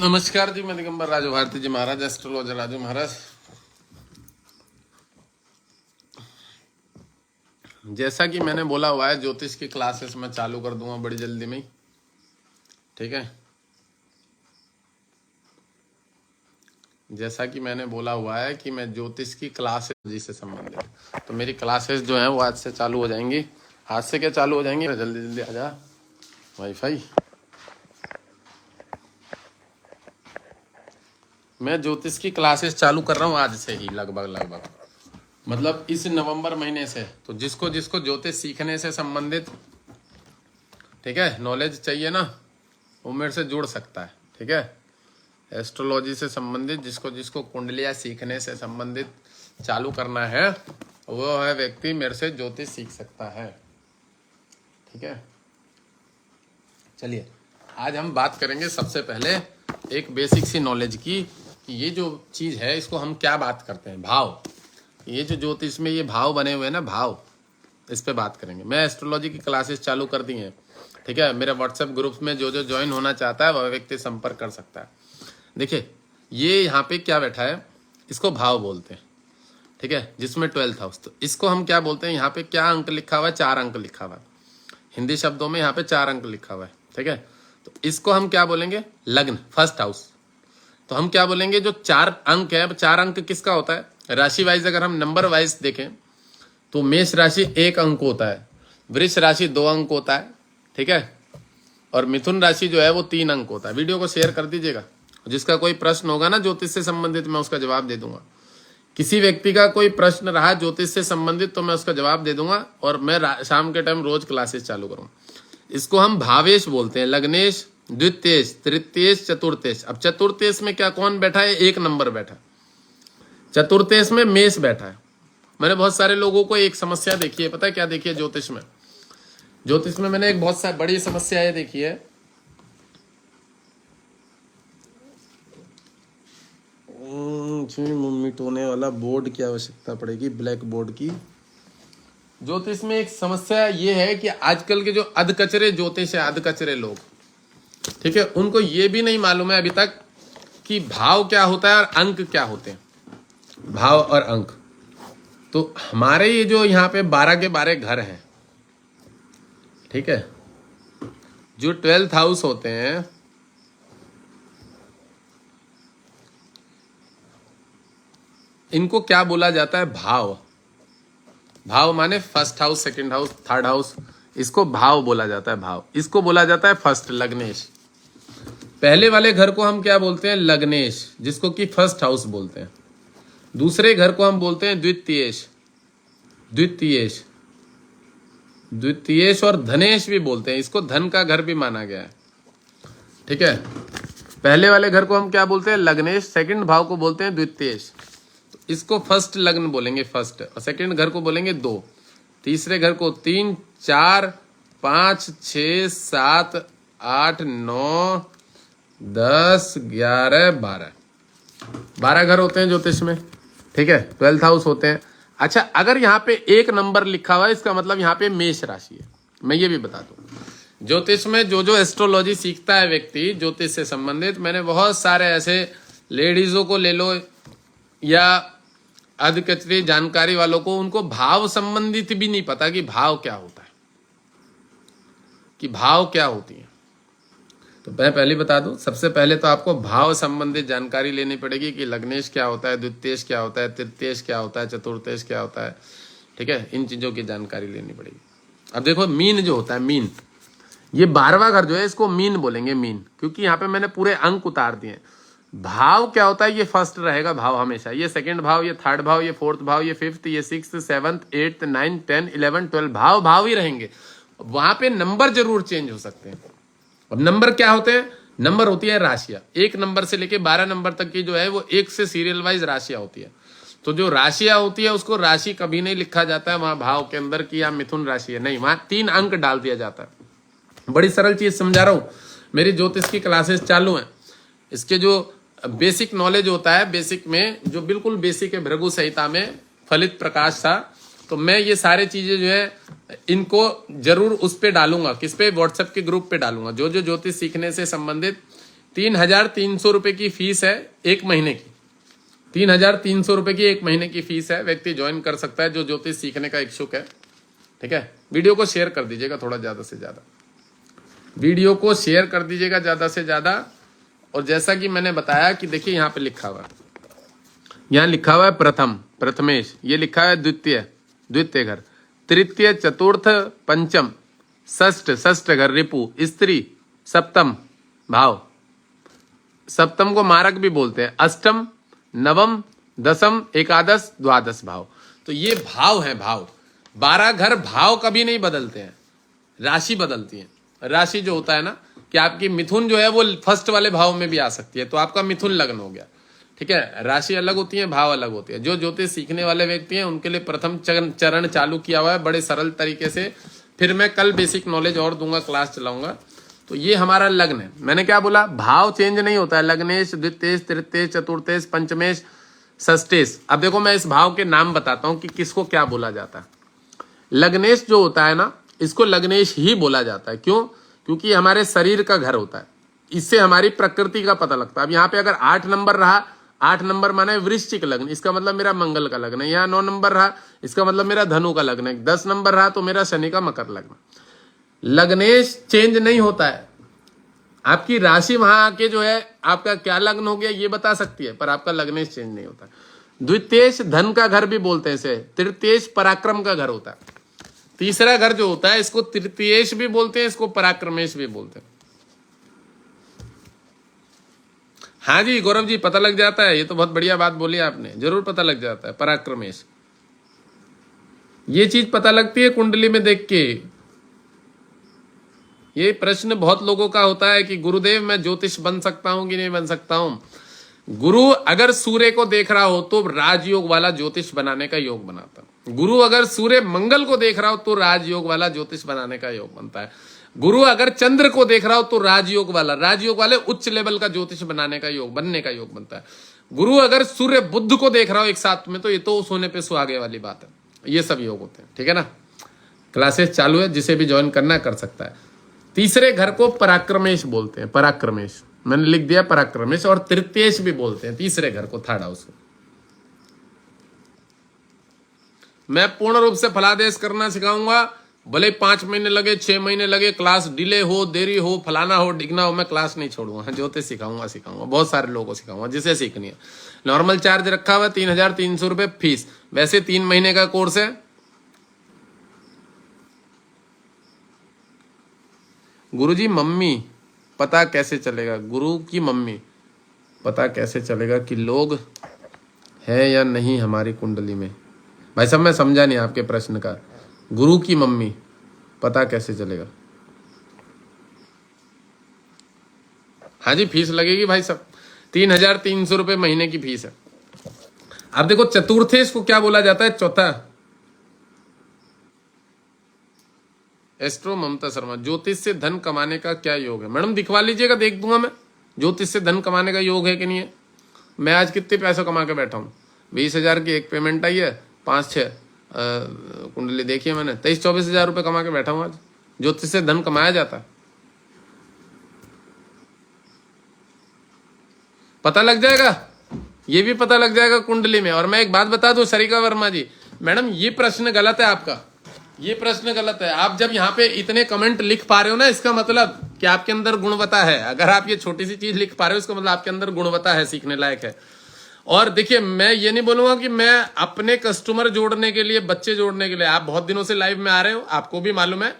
नमस्कार जी, मैं दिगंबर राजू भारती जी महाराज, एस्ट्रोलॉजर राजू महाराज। जैसा कि मैंने बोला हुआ है, ज्योतिष की क्लासेस मैं चालू कर दूंगा बड़ी जल्दी में ही। ठीक है, जैसा कि मैंने बोला हुआ है कि मैं ज्योतिष की क्लासेस जी से संबंधित, तो मेरी क्लासेस जो है वो आज से चालू हो जाएंगी। आज से क्या चालू हो जाएंगी, जल्दी जल्दी आ जा वाईफाई। मैं ज्योतिष की क्लासेस चालू कर रहा हूँ आज से ही, लगभग मतलब इस नवंबर महीने से। तो जिसको जिसको ज्योतिष सीखने से संबंधित, ठीक है, नॉलेज चाहिए ना, वो मेरे से जुड़ सकता है। ठीक है, एस्ट्रोलॉजी से संबंधित जिसको जिसको कुंडलियाँ सीखने से संबंधित चालू करना है, वो है व्यक्ति मेरे से ज्योतिष सीख सकता है। ठीक है, चलिए आज हम बात करेंगे सबसे पहले एक बेसिक सी नॉलेज की, कि ये जो चीज़ है इसको हम क्या बात करते हैं, भाव। ये जो ज्योतिष में ये भाव बने हुए हैं ना, भाव, इस पे बात करेंगे। मैं एस्ट्रोलॉजी की क्लासेस चालू कर दी हैं। ठीक है, मेरे व्हाट्सएप ग्रुप में जो जो ज्वाइन होना चाहता है वह व्यक्ति संपर्क कर सकता है। देखिए ये यहाँ पे क्या बैठा है, इसको भाव बोलते हैं। ठीक है, जिसमें 12th हाउस, तो इसको हम क्या बोलते हैं, यहाँ पे क्या अंक लिखा हुआ है, 4 अंक लिखा हुआ है। हिंदी शब्दों में यहाँ पे 4 अंक लिखा हुआ है। ठीक है, तो इसको हम क्या बोलेंगे, लग्न, फर्स्ट हाउस। तो हम क्या बोलेंगे, जो 4 अंक है, 4 अंक किसका होता है, राशि वाइज अगर हम नंबर वाइज देखें तो मेष राशि 1 अंक होता है, वृष राशि 2 अंक होता है। ठीक है, और मिथुन राशि जो है वो 3 अंक होता है। वीडियो को शेयर कर दीजिएगा, जिसका कोई प्रश्न होगा ना ज्योतिष से संबंधित, मैं उसका जवाब दे दूंगा। किसी व्यक्ति का कोई प्रश्न रहा ज्योतिष से संबंधित तो मैं उसका जवाब दे दूंगा, और मैं शाम के टाइम रोज क्लासेस चालू करूंगा। इसको हम भावेश बोलते हैं, लग्नेश, द्वितीयेश, तृतीयेश, चतुर्थेश। अब चतुर्थेश में क्या कौन बैठा है, 1 नंबर बैठा है। चतुर्थेश में मेष बैठा है। मैंने बहुत सारे लोगों को एक समस्या देखी है, पता है क्या देखी है ज्योतिष में? ज्योतिष में मैंने एक बहुत सारी बड़ी समस्या ये देखी है। मिटोने वाला बोर्ड की आवश्यकता पड़ेगी, ब्लैक बोर्ड की। ज्योतिष में एक समस्या ये है कि आजकल के जो अधकचरे ज्योतिष है, अधकचरे लोग, ठीक है, उनको ये भी नहीं मालूम है अभी तक कि भाव क्या होता है और अंक क्या होते हैं। भाव और अंक, तो हमारे ये जो यहाँ पे 12 के 12 घर हैं, ठीक है, जो 12th हाउस होते हैं, इनको क्या बोला जाता है, भाव। भाव माने first house, second house, third house, इसको भाव बोला जाता है। भाव, इसको बोला जाता है फर्स्ट, लग्नेश। पहले वाले घर को हम क्या बोलते हैं, लग्नेश, जिसको कि फर्स्ट हाउस बोलते हैं। दूसरे घर को हम बोलते हैं द्वितीयेश, द्वितीयेश, द्वितीयेश और धनेश भी बोलते हैं, इसको धन का घर भी माना गया है। ठीक है, पहले वाले घर को हम क्या बोलते हैं, लग्नेश, सेकंड भाव को बोलते हैं द्वितीयेश। तो इसको फर्स्ट लग्न बोलेंगे, फर्स्ट, और सेकंड घर को बोलेंगे 2, तीसरे घर को 3, 4, 5, 6, 7, 8, 9, 10, 11, 12 घर होते हैं ज्योतिष में। ठीक है, 12th हाउस होते हैं। अच्छा, अगर यहाँ पे 1 नंबर लिखा हुआ है, इसका मतलब यहाँ पे मेष राशि है। मैं ये भी बता दूं, ज्योतिष में जो जो एस्ट्रोलॉजी सीखता है व्यक्ति ज्योतिष से संबंधित, मैंने बहुत सारे ऐसे लेडीजों को ले लो या अधकचरी जानकारी वालों को, उनको भाव संबंधित भी नहीं पता कि भाव क्या होता है, कि भाव क्या होती है। तो मैं पहले बता दूं, सबसे पहले तो आपको भाव संबंधित जानकारी लेनी पड़ेगी कि लग्नेश क्या होता है, द्वितीयेश क्या होता है, तृतीयेश क्या होता है, चतुर्थेश क्या होता है। ठीक है, इन चीजों की जानकारी लेनी पड़ेगी। अब देखो, मीन जो होता है, मीन, ये 12वां घर जो है इसको मीन बोलेंगे, मीन, क्योंकि यहाँ पे मैंने पूरे अंक उतार दिए। भाव क्या होता है, ये फर्स्ट रहेगा भाव हमेशा, ये सेकंड भाव, ये थर्ड भाव, ये फोर्थ भाव, ये फिफ्थ, ये 6th, 7th, 8th, 9th, 10th, 11th, 12th, भाव भाव ही रहेंगे। वहां पे नंबर जरूर चेंज हो सकते हैं। अब नंबर क्या होते हैं, नंबर होती है राशियां। 1 नंबर से लेके 12 नंबर तक की जो है वो 1 से सीरियल वाइज राशियां होती है। तो जो राशियां होती है उसको राशि कभी नहीं लिखा जाता है वहां भाव के अंदर की या मिथुन राशि है, नहीं, वहां 3 अंक डाल दिया जाता है। बड़ी सरल चीज समझा रहा हूं, मेरी ज्योतिष की क्लासेस चालू हैं। इसके जो बेसिक नॉलेज होता है, बेसिक में जो बिल्कुल बेसिक है, भृगु संहिता में फलित प्रकाश था, तो मैं ये सारे चीजें जो है इनको जरूर उस पे डालूंगा, किस पे, व्हाट्सएप के ग्रुप पे डालूंगा। जो जो ज्योतिष सीखने से संबंधित 3,300 रुपए की फीस है एक महीने की। 3,300 रुपए की एक महीने की फीस है। व्यक्ति ज्वाइन कर सकता है जो ज्योतिष सीखने का इच्छुक है। ठीक है, वीडियो को शेयर कर दीजिएगा थोड़ा ज्यादा से ज्यादा, वीडियो को शेयर कर दीजिएगा ज्यादा से ज्यादा। और जैसा कि मैंने बताया कि देखिए यहाँ पे लिखा हुआ है, यहाँ लिखा हुआ है प्रथम, प्रथमेश, ये लिखा है द्वितीय, द्वितीय घर, तृतीय, चतुर्थ, पंचम, षष्ठ, षष्ठ घर, रिपु, स्त्री, सप्तम भाव, सप्तम को मारक भी बोलते हैं, अष्टम, नवम, दसम, एकादश, द्वादश भाव। तो ये भाव है, भाव। 12 घर भाव कभी नहीं बदलते हैं, राशि बदलती है। राशि जो होता है ना कि आपकी मिथुन जो है वो फर्स्ट वाले भाव में भी आ सकती है, तो आपका मिथुन लग्न हो गया। ठीक है, राशि अलग होती है, भाव अलग होती है। जो ज्योतिष सीखने वाले व्यक्ति हैं उनके लिए प्रथम चरण चालू किया हुआ है बड़े सरल तरीके से। फिर मैं कल बेसिक नॉलेज और दूंगा, क्लास चलाऊंगा। तो ये हमारा लग्न है। मैंने क्या बोला, भाव चेंज नहीं होता है, लग्नेश, द्वितीयेश, तृतीयेश, चतुर्थेश, पंचमेश, षष्ठेश। अब देखो मैं इस भाव के नाम बताता हूं कि किसको क्या बोला जाता है। लग्नेश जो होता है ना, इसको लग्नेश ही बोला जाता है। क्यों? क्योंकि हमारे शरीर का घर होता है, इससे हमारी प्रकृति का पता लगता है। अब यहाँ पे अगर 8 नंबर रहा, 8 नंबर माने वृश्चिक लग्न, इसका मतलब मेरा मंगल का लग्न है। यहाँ 9 नंबर रहा, इसका मतलब मेरा धनु का लग्न है। 10 नंबर रहा तो मेरा शनि का मकर लग्न। लग्नेश चेंज नहीं होता है। आपकी राशि वहां आके जो है आपका क्या लग्न हो गया ये बता सकती है, पर आपका लग्नेश चेंज नहीं होता। द्वितीयेश धन का घर भी बोलते हैं इसे, तृतीयेश पराक्रम का घर होता है। तीसरा घर जो होता है इसको तृतीयेश भी बोलते हैं, इसको पराक्रमेश भी बोलते हैं। हाँ जी गौरव जी, पता लग जाता है, ये तो बहुत बढ़िया बात बोली आपने, जरूर पता लग जाता है पराक्रमेश। ये चीज पता लगती है कुंडली में देख के। ये प्रश्न बहुत लोगों का होता है कि गुरुदेव मैं ज्योतिष बन सकता हूं कि नहीं बन सकता हूं। गुरु अगर सूर्य को देख रहा हो तो राजयोग वाला ज्योतिष बनाने का योग बनाता है। गुरु अगर सूर्य मंगल को देख रहा हो तो राजयोग वाला ज्योतिष बनाने का योग बनता है। गुरु अगर चंद्र को देख रहा हो तो राजयोग वाले उच्च लेवल का ज्योतिष बनाने का योग, बनने का योग बनता है। गुरु अगर सूर्य बुध को देख रहा हो एक साथ में, तो ये तो सोने पे सुहागे वाली बात है। ये सब योग होते हैं, ठीक है ना। क्लासेस चालू है, जिसे भी ज्वाइन करना कर सकता है। तीसरे घर को पराक्रमेश बोलते हैं, पराक्रमेश मैंने लिख दिया पराक्रमेश। और तृतीयेश भी बोलते हैं तीसरे घर को, थर्ड हाउस को। मैं पूर्ण रूप से फलादेश करना सिखाऊंगा, भले 5 महीने लगे, 6 महीने लगे, क्लास डिले हो, देरी हो, फलाना हो, डिगना हो, मैं क्लास नहीं छोड़ूंगा। ज्योतिष सिखाऊंगा, बहुत सारे लोगों को सिखाऊंगा जिसे सीखनी है। नॉर्मल चार्ज रखा हुआ 3,300 रुपए फीस, वैसे 3 महीने का कोर्स है। गुरुजी मम्मी पता कैसे चलेगा, गुरु की मम्मी पता कैसे चलेगा कि लोग है या नहीं हमारी कुंडली में? भाई साहब मैं समझा नहीं आपके प्रश्न का। गुरु की मम्मी पता कैसे चलेगा? हाँ जी फीस लगेगी भाई साहब, 3,300 रुपए महीने की फीस है। अब देखो चतुर्थेश को क्या बोला जाता है? चौथा। एस्ट्रो ममता शर्मा, ज्योतिष से धन कमाने का क्या योग है? मैडम दिखवा लीजिएगा, देख दूंगा मैं ज्योतिष से धन कमाने का योग है कि नहीं है। मैं आज कितने पैसे कमा के बैठा हूँ, 20,000 की एक पेमेंट आई है, 5-6 कुंडली देखिए मैंने, 23-24 हजार रुपये कमा के बैठा हूँ आज। ज्योतिष से धन कमाया जाता है, पता लग जाएगा, ये भी पता लग जाएगा कुंडली में। और मैं एक बात बता दूं सरिका वर्मा जी, मैडम ये प्रश्न गलत है आपका, ये प्रश्न गलत है। आप जब यहाँ पे इतने कमेंट लिख पा रहे हो ना, इसका मतलब कि आपके अंदर गुणवत्ता है। अगर आप ये छोटी सी चीज लिख पा रहे हो, इसका मतलब आपके अंदर गुणवत्ता है, सीखने लायक है। और देखिए मैं ये नहीं बोलूंगा कि मैं अपने कस्टमर जोड़ने के लिए, बच्चे जोड़ने के लिए, आप बहुत दिनों से लाइव में आ रहे हो, आपको भी मालूम है,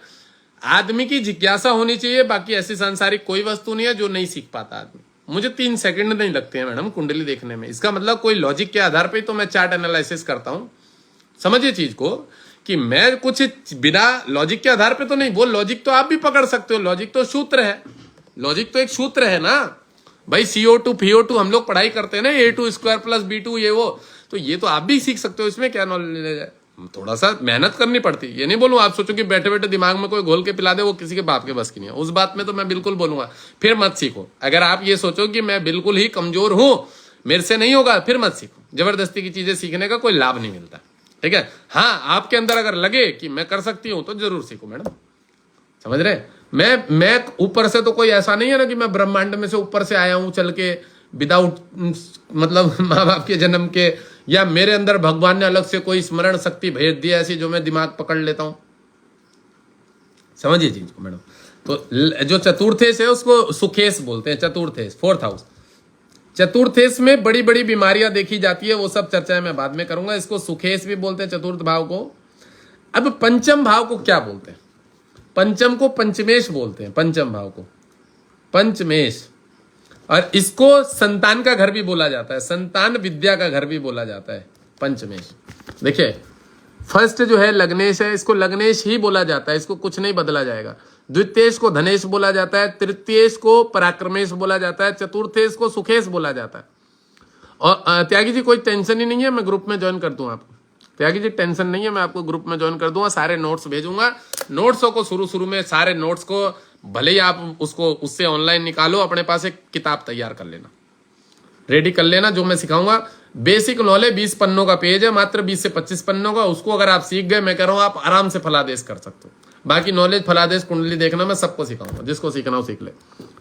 आदमी की जिज्ञासा होनी चाहिए। बाकी ऐसी सांसारिक कोई वस्तु नहीं है जो नहीं सीख पाता आदमी। मुझे 3 सेकंड नहीं लगते हैं मैडम कुंडली देखने में। इसका मतलब कोई लॉजिक के आधार पर तो मैं चार्ट एनालिसिस करता हूं। समझिए चीज को कि मैं कुछ बिना लॉजिक के आधार पे तो नहीं, वो लॉजिक तो आप भी पकड़ सकते हो। लॉजिक तो सूत्र है, लॉजिक तो एक सूत्र है ना भाई। CO2 PO2 हम लोग पढ़ाई करते हैं ना, A2 स्क्वायर प्लस B2 ये वो, तो ये तो आप भी सीख सकते हो। इसमें क्या नॉलेज है, थोड़ा सा मेहनत करनी पड़ती है। ये नहीं बोलूँ आप सोचो कि बैठे बैठे दिमाग में कोई घोल के पिला दे, वो किसी के बाप के बस की नहीं है। उस बात में तो मैं बिल्कुल बोलूंगा फिर मत सीखो। अगर आप ये सोचो कि मैं बिल्कुल ही कमजोर हूं, मेरे से नहीं होगा, फिर मत सीखो। जबरदस्ती की चीजें सीखने का कोई लाभ नहीं मिलता, ठीक है। हाँ आपके अंदर अगर लगे कि मैं कर सकती हूं तो जरूर सीखो मैडम, समझ रहे। मैं ऊपर से तो कोई ऐसा नहीं है ना कि मैं ब्रह्मांड में से ऊपर से आया हूं चल के विदाउट मतलब माँ बाप के जन्म के, या मेरे अंदर भगवान ने अलग से कोई स्मरण शक्ति भेज दिया ऐसी जो मैं दिमाग पकड़ लेता हूं। समझिए चीज को मैडम। तो जो चतुर्थेश है उसको सुखेश बोलते हैं, चतुर्थेश, फोर्थ हाउस। चतुर्थेश में बड़ी बड़ी बीमारियां देखी जाती है, वो सब चर्चा मैं बाद में करूंगा। इसको सुखेश भी बोलते हैं चतुर्थ भाव को। अब पंचम भाव को क्या बोलते हैं? पंचम को पंचमेश बोलते हैं, पंचम भाव को पंचमेश। और इसको संतान का घर भी बोला जाता है, संतान विद्या का घर भी बोला जाता है, पंचमेश। देखिए फर्स्ट जो है लग्नेश है, इसको लग्नेश ही बोला जाता है, इसको कुछ नहीं बदला जाएगा। द्वितीयेश को धनेश बोला जाता है, तृतीयेश को पराक्रमेश बोला जाता है, चतुर्थेश को सुखेश बोला जाता है। और त्यागी जी कोई टेंशन ही नहीं है, मैं ग्रुप में ज्वाइन कर दूं आपको। त्यागी जी टेंशन नहीं है, मैं आपको ग्रुप में ज्वाइन कर दूंगा, सारे नोट्स भेजूंगा। नोट्सों को शुरू में सारे नोट्स को भले ही आप उसको उससे ऑनलाइन निकालो, अपने पास एक किताब तैयार कर लेना, रेडी कर लेना। जो मैं सिखाऊंगा बेसिक नॉलेज 20 पन्नों का पेज है, मात्र 20 से 25 पन्नों का। उसको अगर आप सीख गए, मैं कह रहा हूं आप आराम से फलादेश कर सकते हो। बाकी नॉलेज फलादेश कुंडली देखना मैं सबको सिखाऊंगा, जिसको सीखना हो सीख ले,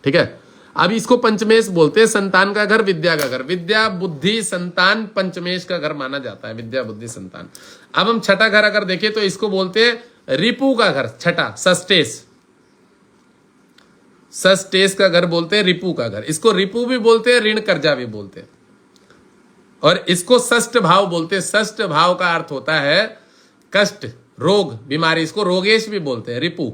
ठीक है। अब इसको पंचमेश बोलते हैं, संतान का घर, विद्या का घर। विद्या बुद्धि संतान पंचमेश का घर माना जाता है, विद्या बुद्धि संतान। अब हम छठा घर अगर देखें तो इसको बोलते हैं रिपु का घर, छठा सस्टेश, सस्टेश का घर बोलते हैं, रिपु का घर। इसको रिपु भी बोलते हैं, ऋण कर्जा भी बोलते हैं। और इसको षष्ठ भाव बोलते हैं। षष्ठ भाव का अर्थ होता है कष्ट, रोग, बीमारी। इसको रोगेश भी बोलते हैं, रिपु।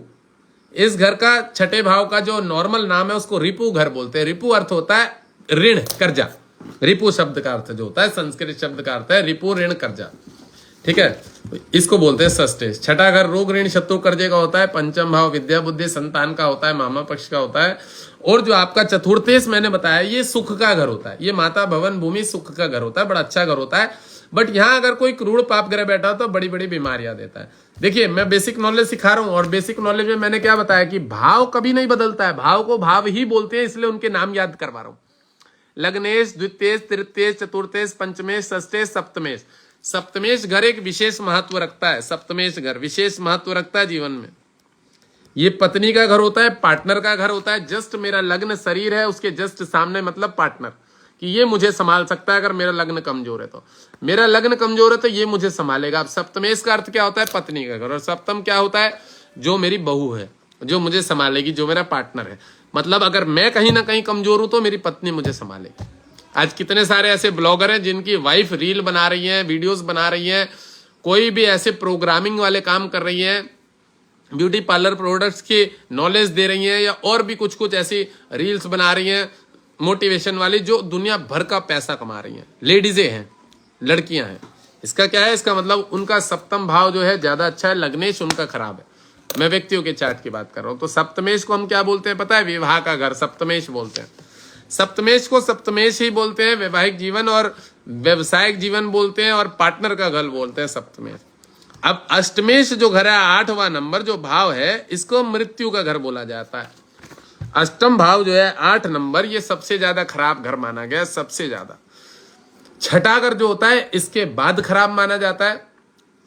इस घर का छठे भाव का जो नॉर्मल नाम है उसको रिपु घर बोलते हैं। रिपु अर्थ होता है ऋण, कर्जा। रिपु शब्द का अर्थ जो होता है, संस्कृत शब्द का अर्थ है रिपु, ऋण, कर्जा, ठीक है। इसको बोलते हैं षष्ठेश। छठा घर रोग, ऋण, शत्रु, कर्जे का होता है। पंचम भाव विद्या बुद्धि संतान का होता है, मामा पक्ष का होता है। और जो आपका चतुर्थेश मैंने बताया, ये सुख का घर होता है, ये माता भवन भूमि सुख का घर होता है, बड़ा अच्छा घर होता है। बट यहां अगर कोई क्रूर पाप ग्रह बैठा हो तो बड़ी बड़ी बीमारियां देता है। देखिए मैं बेसिक नॉलेज सिखा रहा हूं, और बेसिक नॉलेज में मैंने क्या बताया कि भाव कभी नहीं बदलता है, भाव को भाव ही बोलते हैं, इसलिए उनके नाम याद करवा रहा हूं। लग्नेश, द्वितीयेश, तृतीयेश, चतुर्थेश, पंचमेश, षष्ठेश, सप्तमेश। सप्तमेश घर एक विशेष महत्व रखता है, सप्तमेश घर विशेष महत्व रखता है जीवन में। ये पत्नी का घर होता है, पार्टनर का घर होता है। जस्ट मेरा लग्न शरीर है, उसके जस्ट सामने मतलब पार्टनर, कि ये मुझे संभाल सकता है। अगर मेरा लग्न कमजोर है तो, मेरा लग्न कमजोर है तो ये मुझे संभालेगा। अब सप्तमेश का अर्थ क्या होता है? पत्नी का घर। और सप्तम क्या होता है? जो मेरी बहू है, जो मुझे संभालेगी, जो मेरा पार्टनर है। मतलब अगर मैं कहीं ना कहीं कमजोर हूं तो मेरी पत्नी मुझे संभालेगी। आज कितने सारे ऐसे ब्लॉगर हैं जिनकी वाइफ रील बना रही है, वीडियोस बना रही है, कोई भी ऐसे प्रोग्रामिंग वाले काम कर रही है, ब्यूटी पार्लर प्रोडक्ट्स की नॉलेज दे रही हैं, या और भी कुछ कुछ ऐसी रील्स बना रही हैं मोटिवेशन वाली, जो दुनिया भर का पैसा कमा रही हैं। लेडीजें हैं, लड़कियां हैं। इसका क्या है? इसका मतलब उनका सप्तम भाव जो है ज्यादा अच्छा है, लग्नेश उनका खराब है। मैं व्यक्तियों के चार्ट की बात कर रहा हूं। तो सप्तमेश को हम क्या बोलते हैं पता है? विवाह का घर, सप्तमेश बोलते हैं। सप्तमेश को सप्तमेश ही बोलते हैं, वैवाहिक जीवन और व्यवसायिक जीवन बोलते हैं, और पार्टनर का घर बोलते हैं सप्तमेश। अब अष्टमेश जो घर है, 8वां नंबर जो भाव है, इसको मृत्यु का घर बोला जाता है। अष्टम भाव जो है 8 नंबर, ये सबसे ज्यादा खराब घर माना गया, सबसे ज्यादा। छठा घर जो होता है इसके बाद खराब माना जाता है।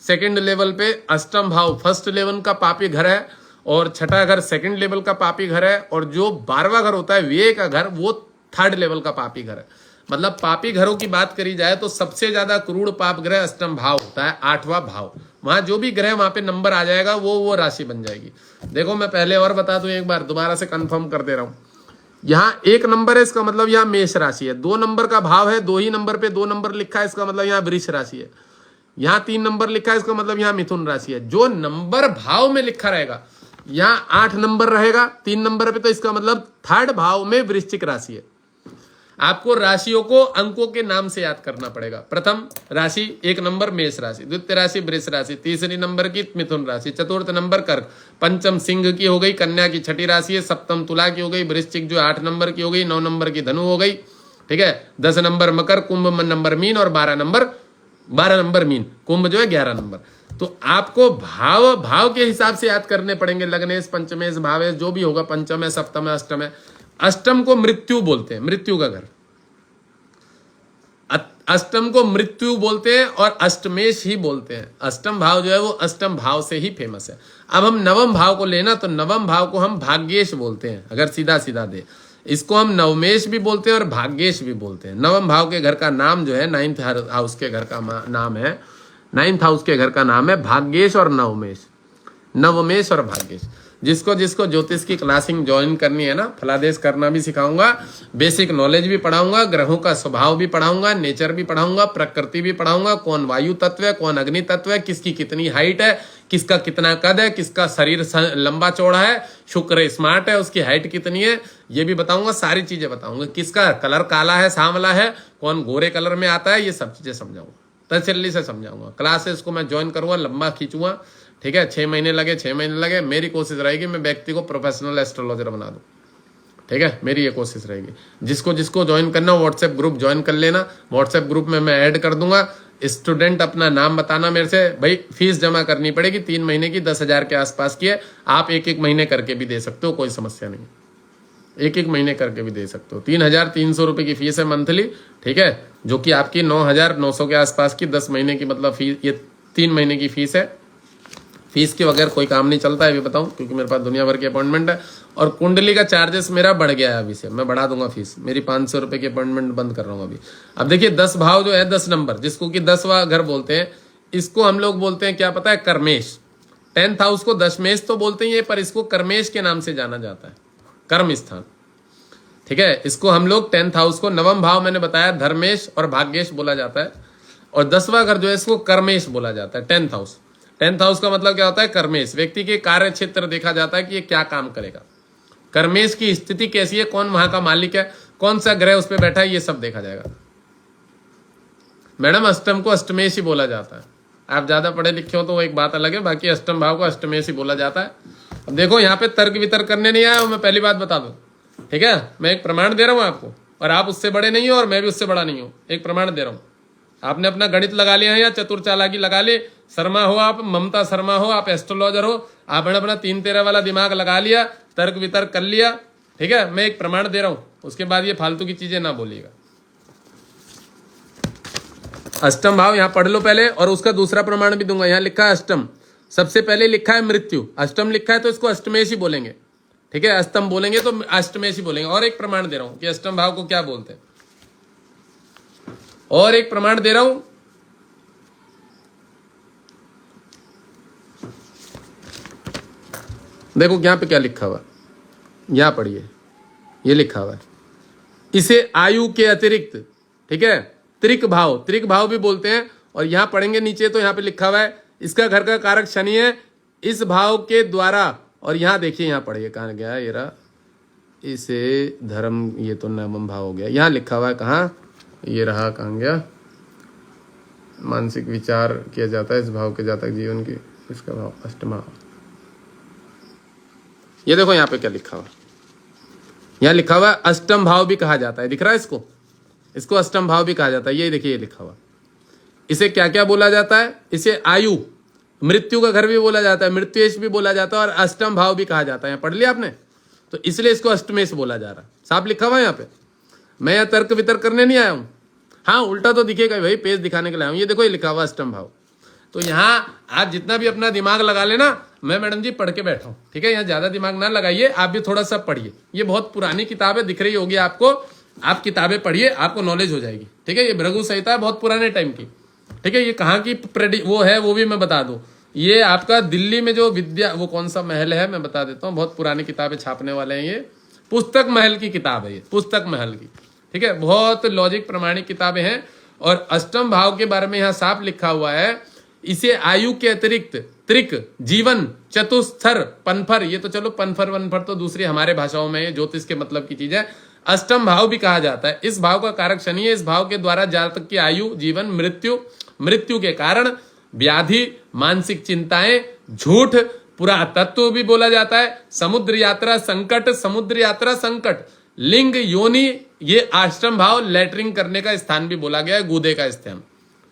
सेकंड लेवल पे अष्टम भाव फर्स्ट लेवल का पापी घर है, और छठा घर सेकंड लेवल का पापी घर है, और जो 12वां घर होता है व्यय का घर, वो थर्ड लेवल का पापी घर है। मतलब पापी घरों की बात करी जाए तो सबसे ज्यादा क्रूर पाप ग्रह अष्टम भाव होता है, 8वां भाव। वहां जो भी ग्रह वहां पे नंबर आ जाएगा वो राशि बन जाएगी। देखो मैं पहले और बता दूं, एक बार दोबारा से कंफर्म कर दे रहा हूं। यहाँ 1 नंबर है, इसका मतलब यहाँ मेष राशि है। 2 नंबर का भाव है, 2 ही नंबर पे 2 नंबर लिखा है, इसका मतलब यहाँ वृष राशि है। यहाँ 3 नंबर लिखा है, इसका मतलब यहाँ मिथुन राशि है। जो नंबर भाव में लिखा रहेगा, यहाँ 8 नंबर रहेगा 3 नंबर पे, तो इसका मतलब थर्ड भाव में वृश्चिक राशि है। आपको राशियों को अंकों के नाम से याद करना पड़ेगा। प्रथम राशि 1 नंबर मेष राशि, द्वितीय राशि वृष राशि, तीसरी नंबर की मिथुन राशि, चतुर्थ नंबर कर्क, पंचम सिंह की हो गई, कन्या की छठी राशि है, सप्तम तुला की हो गई, वृश्चिक जो 8 नंबर की हो गई, 9 नंबर की धनु हो गई, ठीक है, 10 नंबर मकर, कुंभ नंबर मीन, और 12 नंबर मीन, कुंभ जो है 11 नंबर। तो आपको भाव के हिसाब से याद करने पड़ेंगे। लग्नेश, पंचमेश, भावेश, जो भी होगा, पंचम है, सप्तम है, अष्टम है। अष्टम को मृत्यु बोलते हैं, मृत्यु का घर। अष्टम को मृत्यु बोलते हैं और अष्टमेश ही बोलते हैं। अष्टम भाव जो है वो अष्टम भाव से ही फेमस है। अब हम नवम भाव को लेना, तो नवम भाव को हम भाग्येश बोलते हैं। अगर सीधा सीधा दे, इसको हम नवमेश भी बोलते हैं और भाग्येश भी बोलते हैं। नवम भाव के घर का नाम जो है, नाइन्थ हाउस के घर का नाम है, नाइन्थ हाउस के घर का नाम है भाग्येश और नवमेश, नवमेश और भाग्येश। जिसको जिसको ज्योतिष की क्लासिंग ज्वाइन करनी है ना, फलादेश करना भी सिखाऊंगा, बेसिक नॉलेज भी पढ़ाऊंगा, ग्रहों का स्वभाव भी पढ़ाऊंगा, नेचर भी पढ़ाऊंगा, प्रकृति भी पढ़ाऊंगा, कौन वायु तत्व है, कौन अग्नि तत्व है, किसकी कितनी हाइट है, किसका कितना कद है, किसका शरीर लंबा चौड़ा है, शुक्र स्मार्ट है, उसकी हाइट कितनी है, ये भी बताऊंगा, सारी चीजें बताऊंगा। किसका कलर काला है, सांवला है, कौन गोरे कलर में आता है, ये सब चीजें समझाऊंगा, तसल्ली से समझाऊंगा। क्लासेस को मैं ज्वाइन करूंगा, लंबा खींचूंगा, ठीक है। 6 महीने लगे, 6 महीने लगे, मेरी कोशिश रहेगी मैं व्यक्ति को प्रोफेशनल एस्ट्रोलॉजर बना दूं, ठीक है। मेरी ये कोशिश रहेगी। जिसको जिसको ज्वाइन करना, व्हाट्सएप ग्रुप ज्वाइन कर लेना। व्हाट्सएप ग्रुप में मैं ऐड कर दूंगा। स्टूडेंट अपना नाम बताना मेरे से, भाई फीस जमा करनी पड़ेगी 3 महीने की, 10,000 के आसपास की है। आप 1-1 महीने करके भी दे सकते हो, कोई समस्या नहीं, 1-1 महीने करके भी दे सकते हो। 3,300 रुपये की फीस है मंथली, ठीक है, जो कि आपकी 9,900 के आसपास की 10 महीने की मतलब फीस, ये 3 महीने की फीस है। फीस के बगैर कोई काम नहीं चलता है, भी बताऊं, क्योंकि मेरे पास दुनिया भर की अपॉइंटमेंट है। और कुंडली का चार्जेस मेरा बढ़ गया है अभी से, मैं बढ़ा दूंगा फीस। मेरी 500 रुपये की अपॉइंटमेंट बंद कर रहा हूँ अभी। अब देखिए 10 भाव जो है, 10 नंबर, जिसको कि 10वां घर बोलते हैं, इसको हम लोग बोलते हैं, क्या पता है, कर्मेश। 10th हाउस को दशमेश तो बोलते ही है, पर इसको कर्मेश के नाम से जाना जाता है, कर्म स्थान, ठीक है। इसको हम लोग 10th हाउस को, नवम भाव मैंने बताया धर्मेश और भाग्येश बोला जाता है, और 10वां घर जो है इसको कर्मेश बोला जाता है। 10th हाउस, 10th हाउस का मतलब क्या होता है, कर्मेश। व्यक्ति के कार्य क्षेत्र देखा जाता है कि ये क्या काम करेगा, कर्मेश की स्थिति कैसी है, कौन वहां का मालिक है, कौन सा ग्रह उस पर बैठा है, ये सब देखा जाएगा। मैडम अष्टम को अष्टमेश ही बोला जाता है। आप ज्यादा पढ़े लिखे हो तो वो एक बात अलग है, बाकी अष्टम भाव को अष्टमेश ही बोला जाता है। अब देखो यहाँ पे तर्क वितर्क करने नहीं आया हूं मैं, पहली बात बता दूं, ठीक है। मैं एक प्रमाण दे रहा हूं आपको, और आप उससे बड़े नहीं हो और मैं भी उससे बड़ा नहीं हूं। एक प्रमाण दे रहा हूं, आपने अपना गणित लगा लिया है या चतुर चालाकी लगा ली, शर्मा हो आप, ममता शर्मा हो आप, एस्ट्रोलॉजर हो, आपने अपना 3-13 वाला दिमाग लगा लिया, तर्क वितर्क कर लिया, ठीक है। मैं एक प्रमाण दे रहा हूं, उसके बाद ये फालतू की चीजें ना बोलिएगा। अष्टम भाव यहां पढ़ लो पहले, और उसका दूसरा प्रमाण भी दूंगा। यहां लिखा है अष्टम, सबसे पहले लिखा है मृत्यु, अष्टम लिखा है तो इसको अष्टमेश ही बोलेंगे, ठीक है। अष्टम बोलेंगे तो अष्टमेश ही बोलेंगे। और एक प्रमाण दे रहा हूं कि अष्टम भाव को क्या बोलते हैं, और एक प्रमाण दे रहा हूं, देखो यहां पे क्या लिखा हुआ, यहां पढ़िए, ये लिखा हुआ है, इसे आयु के अतिरिक्त, ठीक है, त्रिक भाव भी बोलते हैं। और यहां पढ़ेंगे नीचे तो यहां पे लिखा हुआ है, इसका घर का कारक शनि है, इस भाव के द्वारा, और यहां देखिए, यहां पढ़िए, कहां गया ये रहा, इसे धर्म, ये तो नवम भाव हो गया, यहां लिखा हुआ है, कहां ये रहा, कहां गया, मानसिक विचार किया जाता है इस भाव के जातक जीवन की, इसका भाव अष्टम भाव। ये देखो यहाँ पे क्या लिखा हुआ, यहाँ लिखा हुआ अष्टम भाव भी कहा जाता है, दिख रहा है इसको, इसको अष्टम भाव भी कहा जाता है। ये देखिए, ये लिखा हुआ, इसे क्या क्या बोला जाता है, इसे आयु, मृत्यु का घर भी बोला जाता है, मृत्युएश भी बोला जाता है, और अष्टम भाव भी कहा जाता है। पढ़ लिया आपने, तो इसलिए इसको अष्टमेश बोला जा रहा है, साफ लिखा हुआ है यहाँ पे। मैं यहाँ तर्क वितर्क करने नहीं आया हूँ, हाँ उल्टा तो दिखेगा भाई, पेज दिखाने के लिए आया हूँ। ये देखो, ये लिखा हुआ अष्टम भाव। तो यहाँ आप जितना भी अपना दिमाग लगा लेना, मैं मैडम जी पढ़ के बैठा हूँ, ठीक है। यहाँ ज्यादा दिमाग ना लगाइए, आप भी थोड़ा सा पढ़िए। ये बहुत पुरानी किताब है, दिख रही होगी आपको, आप किताबें पढ़िए, आपको नॉलेज हो जाएगी, ठीक है। ये भृगु संहिता है, बहुत पुराने टाइम की, ठीक है। ये कहाँ की वो है वो भी मैं बता दूं, ये आपका दिल्ली में जो विद्या, वो कौन सा महल है मैं बता देता हूँ, बहुत पुरानी किताबें छापने वाले हैं। ये पुस्तक महल की किताब है, ये पुस्तक महल की, ठीक है। बहुत लॉजिक प्रमाणिक किताबें हैं। और अष्टम भाव के बारे में यहाँ साफ लिखा हुआ है, इसे आयु के अतिरिक्त त्रिक, जीवन, चतुस्तर, पनफर, ये तो चलो पनफर वनफर तो दूसरी हमारे भाषाओं में ज्योतिष के मतलब की चीज है, अष्टम भाव भी कहा जाता है। इस भाव का कारक शनि है, इस भाव के द्वारा जातक की आयु, जीवन, मृत्यु के कारण व्याधि, मानसिक चिंताएं, झूठ, पुरातत्व भी बोला जाता है, समुद्र यात्रा संकट, लिंग, योनि, ये अष्टम भाव लैटरिंग करने का स्थान भी बोला गया है, गूदे का स्थान,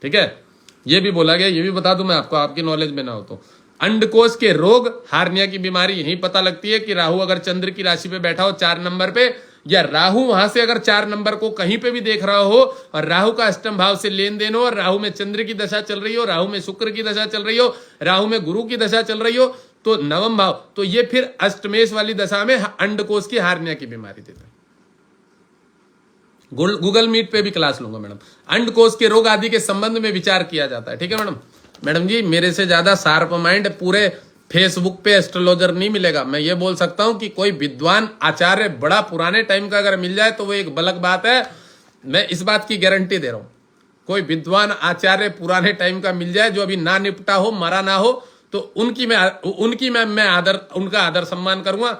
ठीक है, ये भी बोला गया। ये भी बता दूं मैं आपको, आपकी नॉलेज में ना हो तो, अंडकोश के रोग, हार्निया की बीमारी यही पता लगती है कि राहु अगर चंद्र की राशि पे बैठा हो 4 नंबर पे, या राहु वहां से अगर 4 नंबर को कहीं पे भी देख रहा हो और राहु का अष्टम भाव से लेन देन हो और राहु में चंद्र की दशा चल रही हो, राहु में शुक्र की दशा चल रही हो, राहु में गुरु की दशा चल रही हो, तो नवम भाव, तो ये फिर अष्टमेश वाली दशा में अंडकोश की हार्निया की बीमारी देता है। गूगल मीट पे भी क्लास लूंगा मैडम, अंडकोश के रोग आदि के संबंध में विचार किया जाता है। ठीक है मैडम। मैडम जी मेरे से ज्यादा शार्प माइंड पूरे फेसबुक पे एस्ट्रोलॉजर नहीं मिलेगा। मैं ये बोल सकता हूं कि कोई विद्वान आचार्य बड़ा पुराने टाइम का अगर मिल जाए तो वो एक बलक बात है। मैं इस बात की गारंटी दे रहा हूं, कोई विद्वान आचार्य पुराने टाइम का मिल जाए जो अभी ना निपटा हो, मरा ना हो, तो उनका आदर सम्मान करूंगा।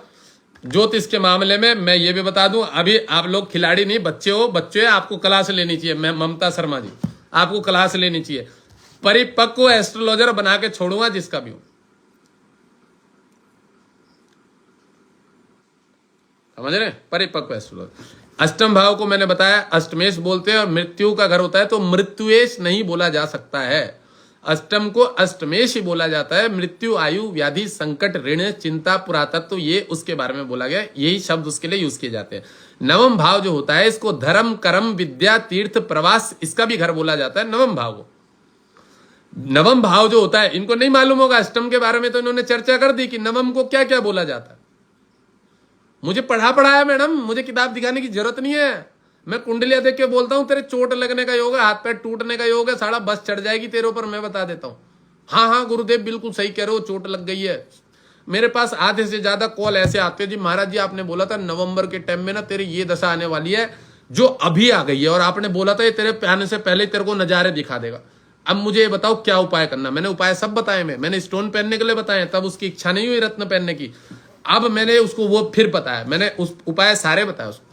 ज्योतिष के मामले में मैं ये भी बता दूं, अभी आप लोग खिलाड़ी नहीं, बच्चे हो, बच्चे आपको क्लास लेनी चाहिए। मैं ममता शर्मा जी, आपको क्लास लेनी चाहिए। परिपक्व एस्ट्रोलॉजर बना के छोड़ूंगा जिसका भी हो। समझ रहे? परिपक्व एस्ट्रोलॉजर। अष्टम भाव को मैंने बताया अष्टमेश बोलते हैं और मृत्यु का घर होता है तो मृत्युएश नहीं बोला जा सकता है। अष्टम को अष्टमेश ही बोला जाता है। मृत्यु, आयु, व्याधि, संकट, ऋण, चिंता, पुरातत्व, ये उसके बारे में बोला गया, यही शब्द उसके लिए यूज किए जाते हैं। नवम भाव जो होता है इसको धर्म, कर्म, विद्या, तीर्थ, प्रवास, इसका भी घर बोला जाता है नवम भाव को। नवम भाव जो होता है, इनको नहीं मालूम होगा अष्टम के बारे में, तो इन्होंने चर्चा कर दी कि नवम को क्या क्या बोला जाता है। मुझे पढ़ा है मैडम, मुझे किताब दिखाने की जरूरत नहीं है। मैं कुंडलियां देख के बोलता हूं तेरे चोट लगने का योग है, हाथ पैर टूटने का योग है, साला बस चढ़ जाएगी तेरे ऊपर, मैं बता देता हूं। हाँ गुरुदेव बिल्कुल सही कह रहे हो, चोट लग गई है। मेरे पास आधे से ज्यादा कॉल ऐसे आते हैं, जी महाराज जी आपने बोला था नवंबर के टाइम में ना तेरी ये दशा आने वाली है जो अभी आ गई है, और आपने बोला था ये तेरे आने से पहले तेरे को नजारे दिखा देगा। अब मुझे ये बताओ क्या उपाय करना। मैंने उपाय सब बताए, मैंने स्टोन पहनने के लिए बताए, तब उसकी इच्छा नहीं हुई रत्न पहनने की। अब मैंने उसको वो फिर बताया, मैंने उस उपाय सारे बताया उसको।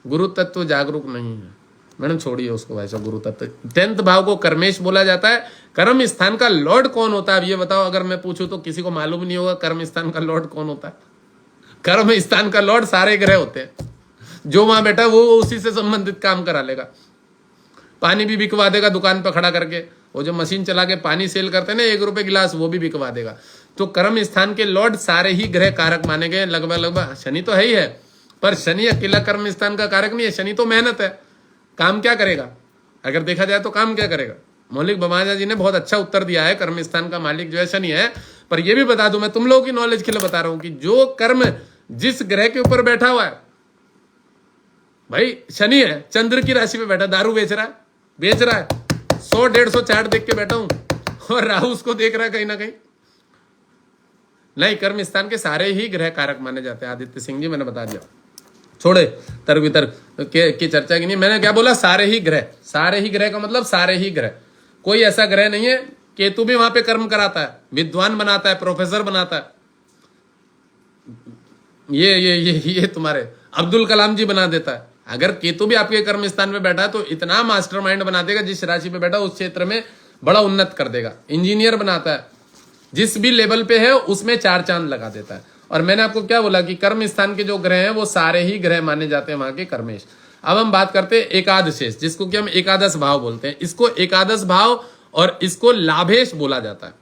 गुरु तत्व जागरूक नहीं है मैडम, छोड़िए उसको वैसा गुरु तत्व। 10th भाव को कर्मेश बोला जाता है। कर्म स्थान का लॉर्ड कौन होता है अब ये बताओ, अगर मैं पूछूं तो किसी को मालूम नहीं होगा कर्म स्थान का लॉर्ड कौन होता है। कर्म स्थान का लॉर्ड सारे ग्रह होते हैं, जो वहां बैठा वो उसी से संबंधित काम करा लेगा। पानी भी बिकवा देगा दुकान पर खड़ा करके, वो जो मशीन चला के पानी सेल करते हैं ना 1 रुपए गिलास, वो भी बिकवा देगा। तो कर्म स्थान के लॉर्ड सारे ही ग्रह कारक माने गए लगभग। शनि तो है ही है, पर शनि अकेला कर्म स्थान का कारक नहीं है। शनि तो मेहनत है, काम क्या करेगा अगर देखा जाए तो काम क्या करेगा। मौलिक बमाजा जी ने बहुत अच्छा उत्तर दिया है, कर्म स्थान का मालिक जो है शनि है। पर यह भी बता दूं, मैं तुम लोगों की नॉलेज के लिए बता रहा हूं कि जो कर्म जिस ग्रह के ऊपर बैठा हुआ है, भाई शनि है, चंद्र की राशि पे बैठा, दारू बेच रहा है 100-150 चार्ट देख के बैठा हूं, और राहु उसको देख रहा है कहीं ना कहीं। नहीं, कर्म स्थान के सारे ही ग्रह कारक माने जाते हैं। आदित्य सिंह जी मैंने बता दिया, छोड़े तर्क वितर्क की चर्चा की नहीं। मैंने क्या बोला, सारे ही ग्रह का मतलब सारे ही ग्रह। कोई ऐसा ग्रह नहीं है, केतु भी वहां पे कर्म कराता है, विद्वान बनाता है, प्रोफेसर बनाता है। ये तुम्हारे अब्दुल कलाम जी बना देता है। अगर केतु भी आपके कर्म स्थान पे बैठा है तो इतना मास्टरमाइंड बना देगा, जिस राशि पे बैठा उस क्षेत्र में बड़ा उन्नत कर देगा। इंजीनियर बनाता है, जिस भी लेवल पे है उसमें 4 चांद लगा देता है। और मैंने आपको क्या बोला कि कर्म स्थान के जो ग्रह हैं वो सारे ही ग्रह माने जाते हैं वहां के कर्मेश। अब हम बात करते हैं एकादशेश, जिसको कि हम एकादश भाव बोलते हैं। इसको एकादश भाव और इसको लाभेश बोला जाता है।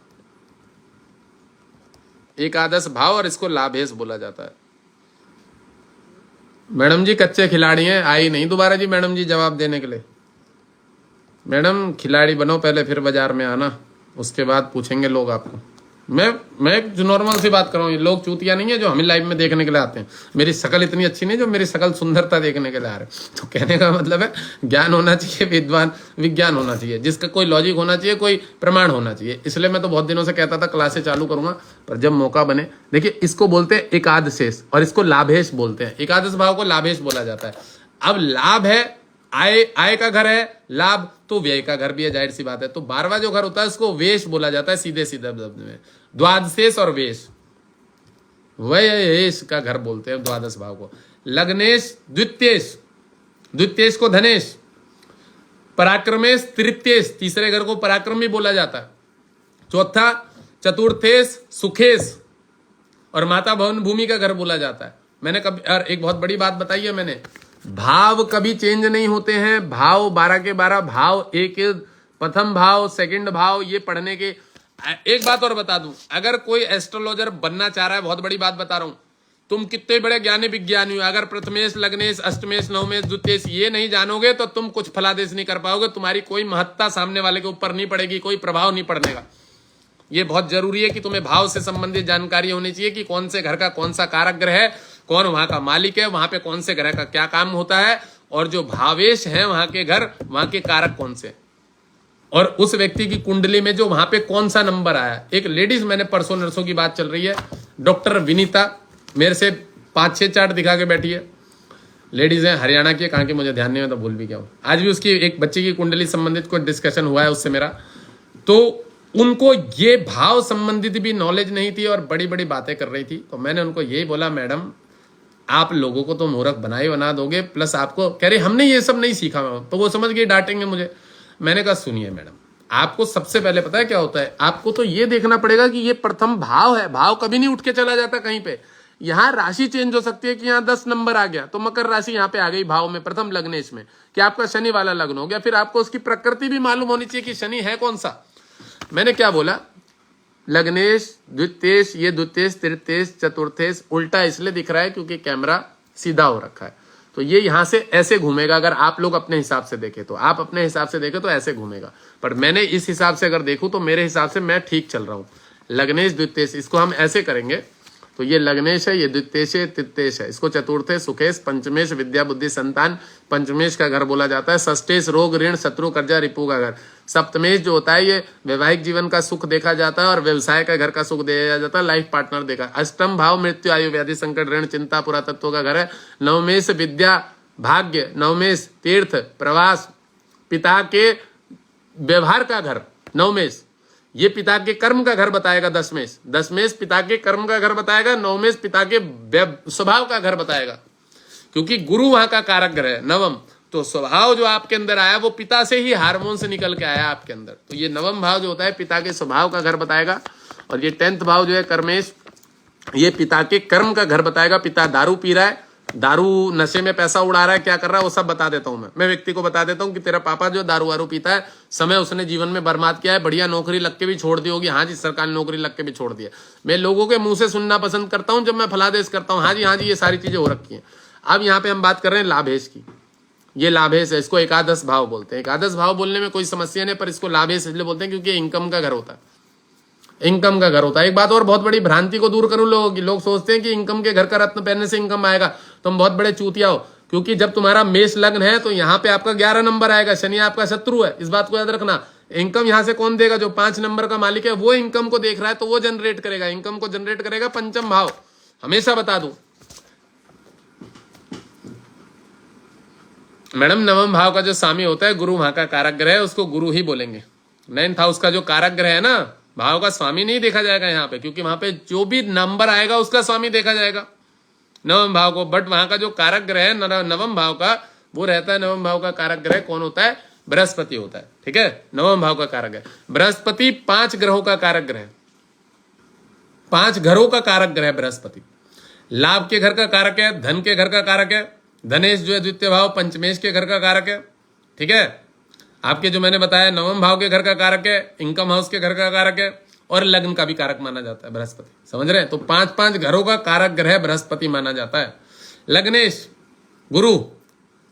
एकादश भाव और इसको लाभेश बोला जाता है। मैडम जी कच्चे खिलाड़ी हैं, आई नहीं दोबारा जी मैडम जी जवाब देने के लिए। मैडम खिलाड़ी बनो पहले, फिर बाजार में आना, उसके बाद पूछेंगे लोग आपको। मैं जो नॉर्मल सी बात कर रहा हूँ, ये लोग चूतिया नहीं है जो हमें लाइव में देखने के लिए आते हैं। मेरी शक्ल इतनी अच्छी नहीं जो मेरी शक्ल सुंदरता देखने के लिए आ रहे। तो कहने का मतलब है ज्ञान होना चाहिए, विद्वान विज्ञान होना चाहिए, जिसका कोई लॉजिक होना चाहिए, कोई प्रमाण होना चाहिए। इसलिए मैं तो बहुत दिनों से कहता था क्लासेस चालू करूंगा, पर जब मौका बने। देखिए इसको बोलते हैं एकादशेश और इसको लाभेश बोलते हैं। एकादश भाव को लाभेश बोला जाता है। अब लाभ है, आय का घर है, लाभ तो व्यय का घर भी है, जाहिर सी बात है। तो 12वां जो घर होता है उसको वेश बोला जाता है, सीधे शब्द में। द्वादशेश और वेश, व्ययेश का घर बोलते हैं द्वादश भाव को। लग्नेश द्वितीयेश को धनेश, पराक्रमेश तृतीयेश, तीसरे घर को पराक्रम भी बोला जाता है। चौथा चतुर्थेश सुखेश, और माता भवन भूमि का घर बोला जाता है। मैंने कभी और एक बहुत बड़ी बात बताई है मैंने, भाव कभी चेंज नहीं होते हैं। भाव 12 के 12 भाव, एक प्रथम भाव, सेकंड भाव, ये पढ़ने के। एक बात और बता दूं, अगर कोई एस्ट्रोलॉजर बनना चाह रहा है, बहुत बड़ी बात बता रहा हूं, तुम कितने बड़े ज्ञानी विज्ञानी हो, अगर प्रथमेश लग्नेश अष्टमेश नवमेश द्वितीयेश ये नहीं जानोगे तो तुम कुछ फलादेश नहीं कर पाओगे, तुम्हारी कोई महत्ता सामने वाले के ऊपर नहीं पड़ेगी, कोई प्रभाव नहीं पड़ने का। ये बहुत जरूरी है कि तुम्हें भाव से संबंधित जानकारी होनी चाहिए कि कौन से घर का कौन सा कारक ग्रह है, कौन वहां का मालिक है, वहां पे कौन से ग्रह का क्या काम होता है, और जो भावेश है वहां के घर, वहां के कारक कौन से, और उस व्यक्ति की कुंडली में जो वहां पे कौन सा नंबर आया। एक लेडीज, मैंने परसों नरसों की बात चल रही है, डॉक्टर विनीता मेरे से 5-6 चार्ट दिखा के बैठी है, लेडीज है, हरियाणा की, कहाँ की मुझे ध्यान नहीं है तो भूल भी गया हूं। आज भी उसकी एक बच्चे की कुंडली संबंधित कोई डिस्कशन हुआ है उससे मेरा, तो उनको ये भाव संबंधित भी नॉलेज नहीं थी और बड़ी बड़ी बातें कर रही थी। तो मैंने उनको यही बोला, मैडम आप लोगों को तो मूर्ख बना दोगे, प्लस आपको कह रही हमने ये सब नहीं सीखा। तो वो समझ गई डांटेंगे मुझे। मैंने कहा सुनिए मैडम, आपको सबसे पहले पता है क्या होता है, आपको तो ये देखना पड़ेगा कि ये प्रथम भाव है, भाव कभी नहीं उठ के चला जाता कहीं पे। यहाँ राशि चेंज हो सकती है कि यहाँ 10 नंबर आ गया तो मकर राशि यहाँ पे आ गई भाव में, प्रथम लग्नेश में, कि आपका शनि वाला लग्न हो गया। फिर आपको उसकी प्रकृति भी मालूम होनी चाहिए कि शनि है कौन सा। मैंने क्या बोला, लग्नेश द्वितीयेश, ये द्वितीयेश तृतीयेश चतुर्थेश उल्टा इसलिए दिख रहा है क्योंकि कैमरा सीधा हो रखा है, तो ये यहां से ऐसे घूमेगा। अगर आप लोग अपने हिसाब से देखें तो, आप अपने हिसाब से देखें तो ऐसे घूमेगा, पर मैंने इस हिसाब से अगर देखूं तो मेरे हिसाब से मैं ठीक चल रहा हूं। लग्नेश द्वितीयेश, इसको हम ऐसे करेंगे तो ये लग्नेश है, ये द्वितीयेश है, तृतीयेश है, इसको चतुर्थेश सुखेश, पंचमेश विद्या बुद्धि संतान, पंचमेश का घर बोला जाता है, षष्ठेश रोग ऋण शत्रु कर्जा रिपु का घर, सप्तमेश जो होता है ये वैवाहिक जीवन का सुख देखा जाता है और व्यवसाय का घर का सुख दिया जाता है, लाइफ पार्टनर देखा। अष्टम भाव मृत्यु आयु व्याधि संकट ऋण चिंता पुरातत्व का घर है। नवमेश विद्या भाग्य, नवमेश तीर्थ प्रवास, पिता के व्यवहार का घर नवमेश, ये पिता के कर्म का घर बताएगा। दसमेश पिता के कर्म का घर बताएगा। नवमेश पिता के स्वभाव का घर बताएगा, क्योंकि गुरु वहां का कारक ग्रह है नवम, तो स्वभाव जो आपके अंदर आया वो पिता से ही हार्मोन से निकल के आया आपके अंदर, तो ये नवम भाव जो होता है पिता के स्वभाव का घर बताएगा। और ये 10th भाव जो है कर्मेश, ये पिता के कर्म का घर बताएगा। पिता दारू पी रहा है, दारू नशे में पैसा उड़ा रहा है, क्या कर रहा है वो सब बता देता हूं मैं व्यक्ति को बता देता हूं कि तेरा पापा जो दारू वारू पीता है, समय उसने जीवन में बर्बाद किया है, बढ़िया नौकरी लग के भी छोड़ दी होगी, हाँ जी सरकारी नौकरी लग के भी छोड़ दी है। मैं लोगों के मुंह से सुनना पसंद करता हूं जब मैं फलादेश करता हूं, हाँ जी ये सारी चीजें हो रखी हैं। अब यहाँ पे हम बात कर रहे हैं लाभेश की, ये लाभेश है, इसको एकादश भाव बोलते हैं। एकादश भाव बोलने में कोई समस्या नहीं, पर इसको लाभेश इसलिए बोलते हैं क्योंकि इनकम का घर होता है, इनकम का घर होता है। एक बात और बहुत बड़ी भ्रांति को दूर करूं लोगों की, लोग सोचते हैं कि इनकम के घर का रत्न पहनने से इनकम आएगा, तुम बहुत बड़े चूतिया हो, क्योंकि जब तुम्हारा मेष लग्न है तो यहाँ पे आपका 11 नंबर आएगा, शनि आपका शत्रु है, इस बात को याद रखना। इनकम यहाँ से कौन देगा, जो 5 नंबर का मालिक है वो इनकम को देख रहा है तो वो जनरेट करेगा, इनकम को जनरेट करेगा पंचम भाव, हमेशा बता दूं। मैडम नवम भाव का जो स्वामी होता है गुरु वहां का कारक ग्रह है, उसको गुरु ही बोलेंगे। 9th हाउस का जो कारक ग्रह है ना, भाव का स्वामी नहीं देखा जाएगा यहाँ पे, क्योंकि वहां पे जो भी नंबर आएगा उसका स्वामी देखा जाएगा नवम भाव को। बट वहां का जो कारक ग्रह है नवम भाव का, वो रहता है, नवम भाव का कारक ग्रह कौन होता है, बृहस्पति होता है। ठीक है, नवम भाव का कारक है बृहस्पति, 5 ग्रहों का कारक ग्रह, 5 घरों का कारक ग्रह बृहस्पति। लाभ के घर का कारक है, धन के घर का कारक है, धनेश जो है द्वितीय भाव पंचमेश के घर का कारक है। ठीक है, आपके जो मैंने बताया नवम भाव के घर का कारक है, इनकम हाउस के घर का कारक है, और लग्न का भी कारक माना जाता है बृहस्पति, समझ रहे हैं। तो 5-5 घरों का कारक ग्रह बृहस्पति माना जाता है। लग्नेश गुरु,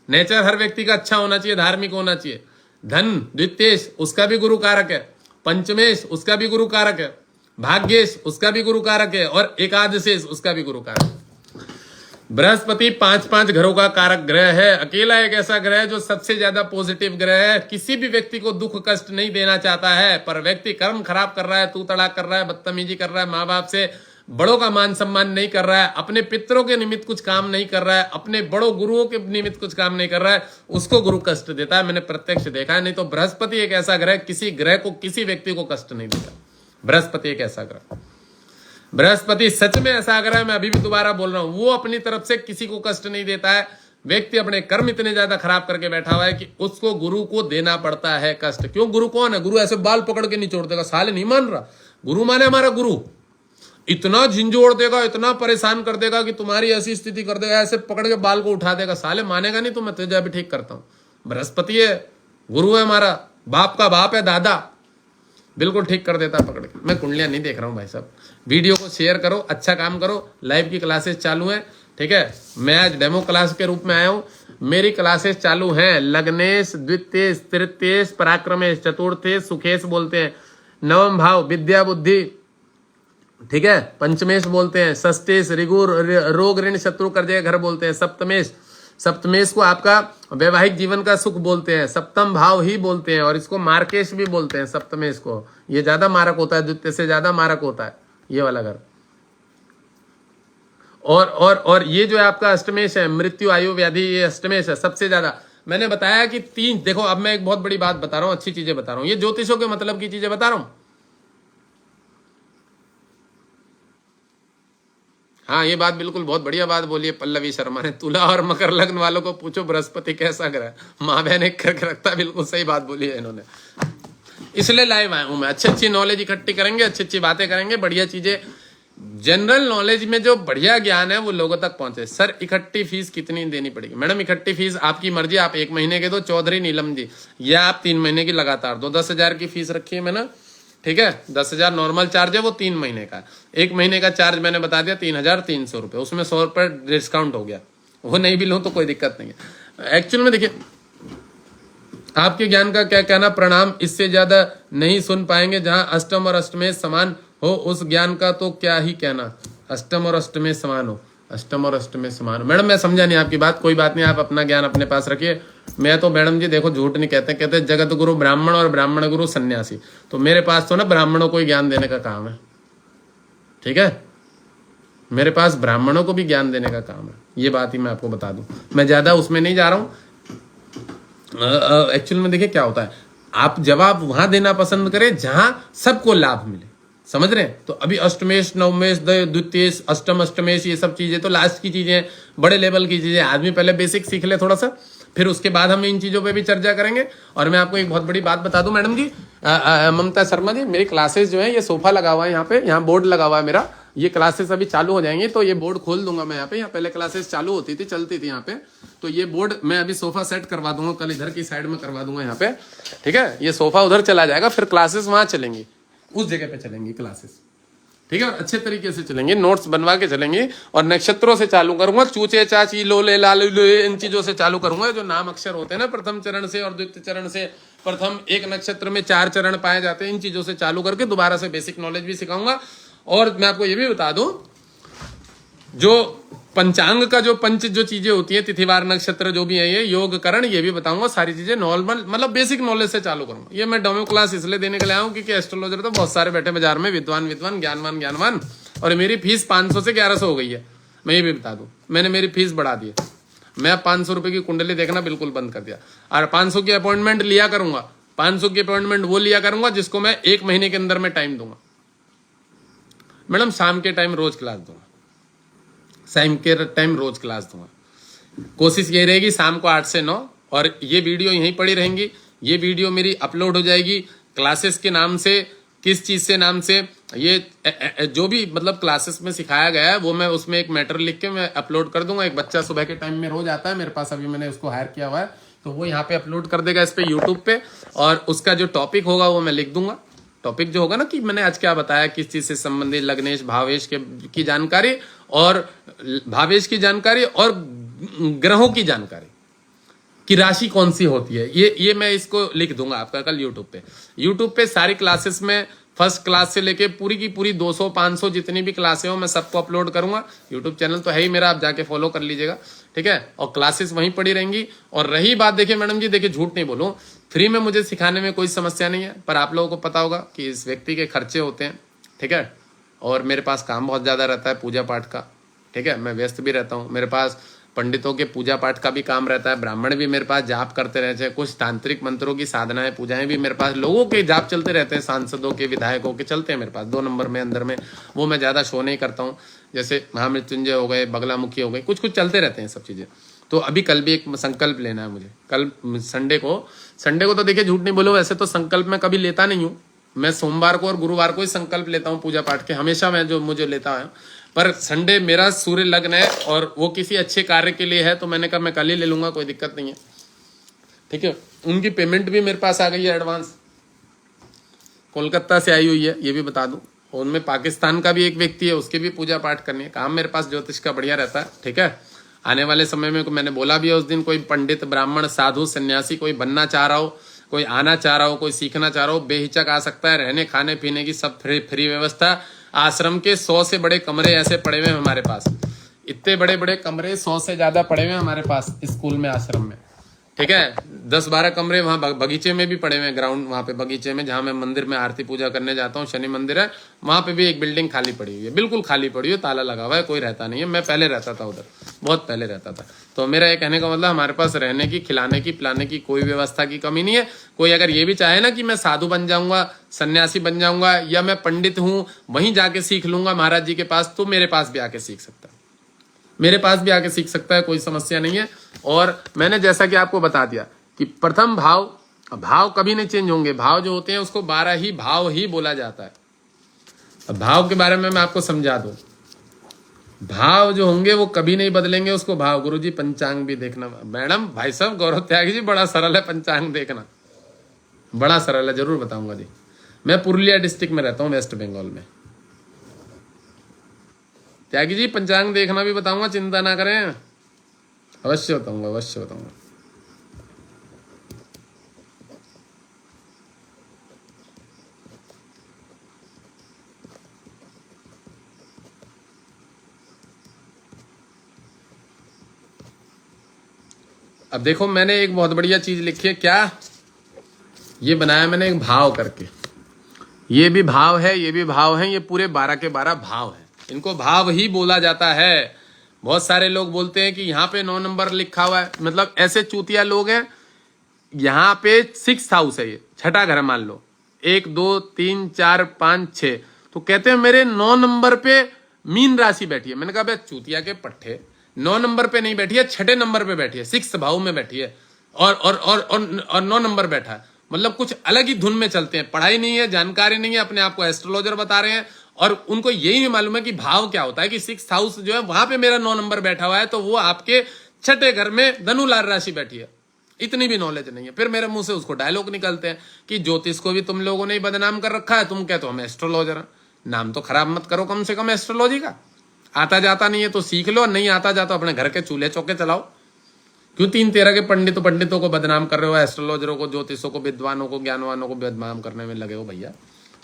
नेचर हर व्यक्ति का अच्छा होना चाहिए, धार्मिक होना चाहिए। धन द्वितीयेश उसका भी गुरु कारक है, पंचमेश उसका भी गुरु कारक है, भाग्येश उसका भी गुरु कारक है, और एकादशेश उसका भी गुरु कारक है। बृहस्पति 5-5 घरों का कारक ग्रह है, अकेला एक ऐसा ग्रह है जो सबसे ज्यादा पॉजिटिव ग्रह है, किसी भी व्यक्ति को दुख कष्ट नहीं देना चाहता है, पर व्यक्ति कर्म खराब कर रहा है, तू तड़ाक कर रहा है, बदतमीजी कर रहा है, माँ बाप से बड़ों का मान सम्मान नहीं कर रहा है, अपने पितरों के निमित्त कुछ काम नहीं कर रहा है, अपने बड़ों गुरुओं के निमित्त कुछ काम नहीं कर रहा है, उसको गुरु कष्ट देता है। मैंने प्रत्यक्ष देखा है। नहीं तो बृहस्पति एक ऐसा ग्रह, किसी ग्रह को किसी व्यक्ति को कष्ट नहीं देता। बृहस्पति एक ऐसा ग्रह, बृहस्पति सच में ऐसा ग्रह, मैं अभी भी दोबारा बोल रहा हूं, वो अपनी तरफ से किसी को कष्ट नहीं देता है। व्यक्ति अपने कर्म इतने ज्यादा खराब करके बैठा हुआ है कि उसको गुरु को देना पड़ता है कष्ट। क्यों, गुरु कौन है, गुरु ऐसे बाल पकड़ के नहीं छोड़ देगा, साले नहीं मान रहा, गुरु माने हमारा गुरु इतना झिंझोड़ देगा, इतना परेशान कर देगा कि तुम्हारी ऐसी स्थिति कर देगा, ऐसे पकड़ के बाल को उठा देगा, साले मानेगा नहीं तो मैं तुझे अभी ठीक करता हूं। बृहस्पति है, गुरु है हमारा, बाप का बाप है, दादा, बिल्कुल ठीक कर देता पकड़ के। मैं कुंडलियां नहीं देख रहा हूँ भाई साहब। वीडियो को शेयर करो, अच्छा काम करो। लाइव की क्लासेस चालू है, ठीक है। मैं आज डेमो क्लास के रूप में आया हूँ। मेरी क्लासेस चालू हैं। लग्नेश, द्वितीयेश, तृतीयेश, पराक्रमेश, चतुर्थेश, सुखेश बोलते हैं, नवम भाव विद्या बुद्धि, ठीक है, पंचमेश बोलते हैं, षष्ठेश ऋगु रोग ऋण शत्रु कर्जे घर बोलते हैं, सप्तमेश, सप्तमेश को आपका वैवाहिक जीवन का सुख बोलते हैं, सप्तम भाव ही बोलते हैं, और इसको मार्केश भी बोलते हैं सप्तमेश को। ये ज्यादा मारक होता है, द्वितीय से ज्यादा मारक होता है ये वाला घर। और ये जो है आपका अष्टमेश है, मृत्यु आयु व्याधि, ये अष्टमेश है सबसे ज्यादा। मैंने बताया कि तीन, देखो अब मैं एक बहुत बड़ी बात बता रहा हूं, अच्छी चीजें बता रहा हूं, ये ज्योतिषों के मतलब की चीजें बता रहा हूं। हाँ ये बात बिल्कुल बहुत बढ़िया बात बोली है पल्लवी शर्मा ने। तुला और मकर लग्न वालों को पूछो बृहस्पति कैसा ग्रह है। माँ बहन एक करके रखता है, बिल्कुल सही बात बोली है इन्होंने। इसलिए लाइव आया हूं मैं। अच्छी अच्छी नॉलेज इकट्ठी करेंगे, अच्छी अच्छी बातें करेंगे, बढ़िया चीजें। जनरल नॉलेज में जो बढ़िया ज्ञान है वो लोगों तक पहुंचे। सर इकट्ठी फीस कितनी देनी पड़ेगी? मैडम इकट्ठी फीस आपकी मर्जी, आप 1 महीने के दो चौधरी नीलम जी, या आप 3 महीने की लगातार दो। 10,000 की फीस रखी है मैंने, ठीक है। 10,000 नॉर्मल चार्ज है, वो 3 महीने का। 1 महीने का चार्ज मैंने बता दिया 3,300 रुपये, उसमें 100 रुपये डिस्काउंट हो गया। वो नहीं भी लूँ तो कोई दिक्कत नहीं है। एक्चुअल में देखिए, आपके ज्ञान का क्या कहना, प्रणाम। इससे ज्यादा नहीं सुन पाएंगे। जहां अष्टम और अष्टमेश समान हो उस ज्ञान का तो क्या ही कहना। अष्टम और अष्टमेश समान हो, अष्टम और अष्टमेश समान हो। मैडम मैं समझा नहीं आपकी बात, कोई बात नहीं, आप अपना ज्ञान अपने पास रखिए। मैं तो मैडम जी देखो झूठ नहीं कहते, कहते जगत गुरु ब्राह्मण और ब्राह्मण गुरु सन्यासी। तो मेरे पास तो ना ब्राह्मणों को ही ज्ञान देने का काम है, ठीक है। मेरे पास ब्राह्मणों को भी ज्ञान देने का काम है, ये बात ही मैं आपको बता दूं। मैं ज्यादा उसमें नहीं जा रहा हूं। एक्चुअल में देखिए क्या होता है, आप जवाब वहां देना पसंद करें जहां सबको लाभ मिले, समझ रहे हैं। तो अभी अष्टमेश, नवमेश, द्वितीयेश, अष्टम, अष्टमेश, ये सब चीजें तो लास्ट की चीजें हैं, बड़े लेवल की चीजें। आदमी पहले बेसिक सीख ले थोड़ा सा, फिर उसके बाद हम इन चीजों पे भी चर्चा करेंगे। और मैं आपको एक बहुत बड़ी बात बता दूं मैडम जी, ममता शर्मा जी, मेरी क्लासेस जो है, ये सोफा लगा हुआ है यहाँ पे, यहाँ बोर्ड लगा हुआ है मेरा। ये क्लासेस अभी चालू हो जाएंगी तो ये बोर्ड खोल दूंगा मैं यहाँ पे। यहाँ पहले क्लासेस चालू होती थी, चलती थी यहाँ पे, तो ये बोर्ड मैं अभी सोफा सेट करवा दूंगा, कल इधर की साइड में करवा दूंगा यहाँ पे, ठीक है। ये सोफा उधर चला जाएगा, फिर क्लासेस वहां चलेंगी, उस जगह पे चलेंगी क्लासेस, ठीक है। और अच्छे तरीके से चलेंगे, नोट्स बनवा के चलेंगे। और नक्षत्रों से चालू करूंगा, चूचे चाची लोले लालू इन चीजों से चालू करूंगा। जो नाम अक्षर होते हैं ना प्रथम चरण से और द्वितीय चरण से, प्रथम एक नक्षत्र में 4 चरण पाए जाते हैं, इन चीजों से चालू करके दोबारा से बेसिक नॉलेज भी सिखाऊंगा। और मैं आपको ये भी बता दूं, जो पंचांग का जो पंच जो चीजें होती है, तिथिवार नक्षत्र जो भी है, ये योग करण, ये भी बताऊंगा। सारी चीजें नॉर्मल मतलब बेसिक नॉलेज से चालू करूंगा। ये मैं डेमो क्लास इसलिए देने के लिए आया हूं क्योंकि एस्ट्रोलॉजर तो बहुत सारे बैठे बाजार में, विद्वान विद्वान, ज्ञानवान ज्ञानवान। और मेरी फीस 500 से 1100 हो गई है, मैं ये भी बता दूं। मैंने मेरी फीस बढ़ा दी है। मैं 500 रुपए की कुंडली देखना बिल्कुल बंद कर दिया। और 500 की अपॉइंटमेंट लिया करूंगा। 500 की अपॉइंटमेंट वो लिया करूंगा जिसको मैं 1 महीने के अंदर में टाइम दूंगा। मैडम शाम के टाइम रोज क्लास दूंगा, शाम के टाइम रोज क्लास दूंगा। कोशिश यही रहेगी शाम को 8 से 9, और ये वीडियो यहीं पड़ी रहेंगी। ये वीडियो मेरी अपलोड हो जाएगी क्लासेस के नाम से, किस चीज से नाम से, ये जो भी मतलब क्लासेस में सिखाया गया है वो मैं उसमें एक मैटर लिख के मैं अपलोड कर दूंगा। एक बच्चा सुबह के टाइम में रोज आता है मेरे पास, अभी मैंने उसको हायर किया हुआ है, तो वो यहाँ पे अपलोड कर देगा इस पे यूट्यूब पे। और उसका जो टॉपिक होगा वो मैं लिख दूंगा। टॉपिक जो होगा ना कि मैंने आज क्या बताया, किस चीज से संबंधित, लग्नेश भावेश की जानकारी, और भावेश की जानकारी, और ग्रहों की जानकारी कि राशि कौन सी होती है, ये मैं इसको लिख दूंगा आपका कल यूट्यूब पे सारी क्लासेस में, फर्स्ट क्लास से लेके पूरी की पूरी 200-500 जितनी भी क्लासें हो मैं सबको अपलोड करूंगा। यूट्यूब चैनल तो है ही मेरा, आप जाके फॉलो कर लीजिएगा, ठीक है। और क्लासेस वहीं पड़ी रहेंगी। और रही बात, देखिए मैडम जी, देखिए झूठ नहीं बोलूं, फ्री में मुझे सिखाने में कोई समस्या नहीं है, पर आप लोगों को पता होगा कि इस व्यक्ति के खर्चे होते हैं, ठीक है। और मेरे पास काम बहुत ज्यादा रहता है पूजा पाठ का, ठीक है। मैं व्यस्त भी रहता हूँ, मेरे पास पंडितों के पूजा पाठ का भी काम रहता है, ब्राह्मण भी मेरे पास जाप करते रहते हैं, कुछ तांत्रिक मंत्रों की साधनाएं पूजाएं भी मेरे पास, लोगों के जाप चलते रहते हैं, सांसदों के विधायकों के चलते हैं मेरे पास 2 नंबर में अंदर में। वो मैं ज्यादा शो नहीं करता हूँ, जैसे महामृत्युंजय हो गए, बगलामुखी हो गई, कुछ कुछ चलते रहते हैं सब चीजें। तो अभी कल भी एक संकल्प लेना है मुझे, कल संडे को तो देखिए झूठ नहीं बोलो, वैसे तो संकल्प मैं कभी लेता नहीं हूँ। मैं सोमवार को और गुरुवार को ही संकल्प लेता हूँ पूजा पाठ के, हमेशा मैं जो मुझे लेता है। पर संडे मेरा सूर्य लग्न है और वो किसी अच्छे कार्य के लिए है, तो मैंने कहा मैं कल ही ले लूंगा, कोई दिक्कत नहीं है, ठीक है। उनकी पेमेंट भी मेरे पास आ गई है एडवांस, कोलकाता से आई हुई है, ये भी बता दूं। उनमें पाकिस्तान का भी एक व्यक्ति है, उसकी भी पूजा पाठ करनी है। काम मेरे पास ज्योतिष का बढ़िया रहता है, ठीक है। आने वाले समय में मैंने बोला भी है उस दिन, कोई पंडित ब्राह्मण साधु सन्यासी कोई बनना चाह रहा हो, कोई आना चाह रहा हो, कोई सीखना चाह रहा हो, बेहिचक आ सकता है। रहने खाने पीने की सब फ्री व्यवस्था। आश्रम के 100 से बड़े कमरे ऐसे पड़े हुए हैं हमारे पास, इतने बड़े बड़े कमरे 100 से ज्यादा पड़े हुए हैं हमारे पास स्कूल में, आश्रम में, ठीक है। 10-12 कमरे वहाँ बगीचे में भी पड़े हुए हैं, ग्राउंड वहाँ पे बगीचे में जहाँ मैं मंदिर में आरती पूजा करने जाता हूँ, शनि मंदिर है वहाँ पे भी एक बिल्डिंग खाली पड़ी हुई है, बिल्कुल खाली पड़ी हुई है, ताला लगा हुआ है, कोई रहता नहीं है। मैं पहले रहता था उधर, बहुत पहले रहता था। तो मेरा ये कहने का मतलब हमारे पास रहने की, खिलाने की, पिलाने की कोई व्यवस्था की कमी नहीं है। कोई अगर ये भी चाहे ना कि मैं साधु बन जाऊंगा, सन्यासी बन जाऊंगा, या मैं पंडित हूँ वहीं जाके सीख लूंगा महाराज जी के पास, तो मेरे पास भी आके सीख सकता है, मेरे पास भी आके सीख सकता है, कोई समस्या नहीं है। और मैंने जैसा कि आपको बता दिया कि प्रथम भाव कभी नहीं चेंज होंगे। भाव जो होते हैं उसको 12 ही भाव ही बोला जाता है। अब भाव के बारे में मैं आपको समझा दूं, भाव जो होंगे वो कभी नहीं बदलेंगे। उसको भाव, गुरुजी पंचांग भी देखना। मैडम भाई साहब गौरव त्यागी जी, बड़ा सरल है पंचांग देखना, बड़ा सरल है, जरूर बताऊंगा जी। मैं पुरुलिया डिस्ट्रिक्ट में रहता हूँ, वेस्ट बंगाल में। त्यागी जी पंचांग देखना भी बताऊंगा, चिंता ना करें, अवश्य बताऊंगा, अवश्य बताऊंगा। अब देखो मैंने एक बहुत बढ़िया चीज लिखी है, क्या ये बनाया मैंने एक भाव करके। ये भी भाव है, ये भी भाव है, ये पूरे 12 के 12 भाव है। इनको भाव ही बोला जाता है। बहुत सारे लोग बोलते हैं कि यहाँ पे 9 नंबर लिखा हुआ है, मतलब ऐसे चूतिया लोग हैं। यहाँ पे 6th हाउस है, ये छठा घर मान लो, 1 2 3 4 5 6, तो कहते हैं मेरे 9 नंबर पे मीन राशि बैठी है। मैंने कहा भाई चूतिया के पट्टे, 9 नंबर पे नहीं बैठी है, छठे नंबर पे बैठी है, 6th भाव में बैठी है, और 9 नंबर बैठा है। मतलब कुछ अलग ही धुन में चलते हैं, पढ़ाई नहीं है, जानकारी नहीं है, अपने आप को एस्ट्रोलॉजर बता रहे हैं, और उनको यही नहीं मालूम है कि भाव क्या होता है, कि 6th हाउस जो है वहां पे मेरा 9 नंबर बैठा हुआ है, तो वो आपके छठे घर में धनु लाल राशि बैठी है। इतनी भी नॉलेज नहीं है। फिर मेरे मुंह से उसको डायलॉग निकलते हैं कि ज्योतिष को भी तुम लोगों ने बदनाम कर रखा है, तुम कहते हो हम एस्ट्रोलॉजर हैं। नाम तो खराब मत करो कम से कम एस्ट्रोलॉजी का। आता जाता नहीं है तो सीख लो, नहीं आता जाता अपने घर के चूल्हे चौके चलाओ। क्यों 3-13 के पंडितों को बदनाम कर रहे हो, एस्ट्रोलॉजरों को, ज्योतिषों को, विद्वानों को, ज्ञानवानों को बदनाम करने में लगे हो? भैया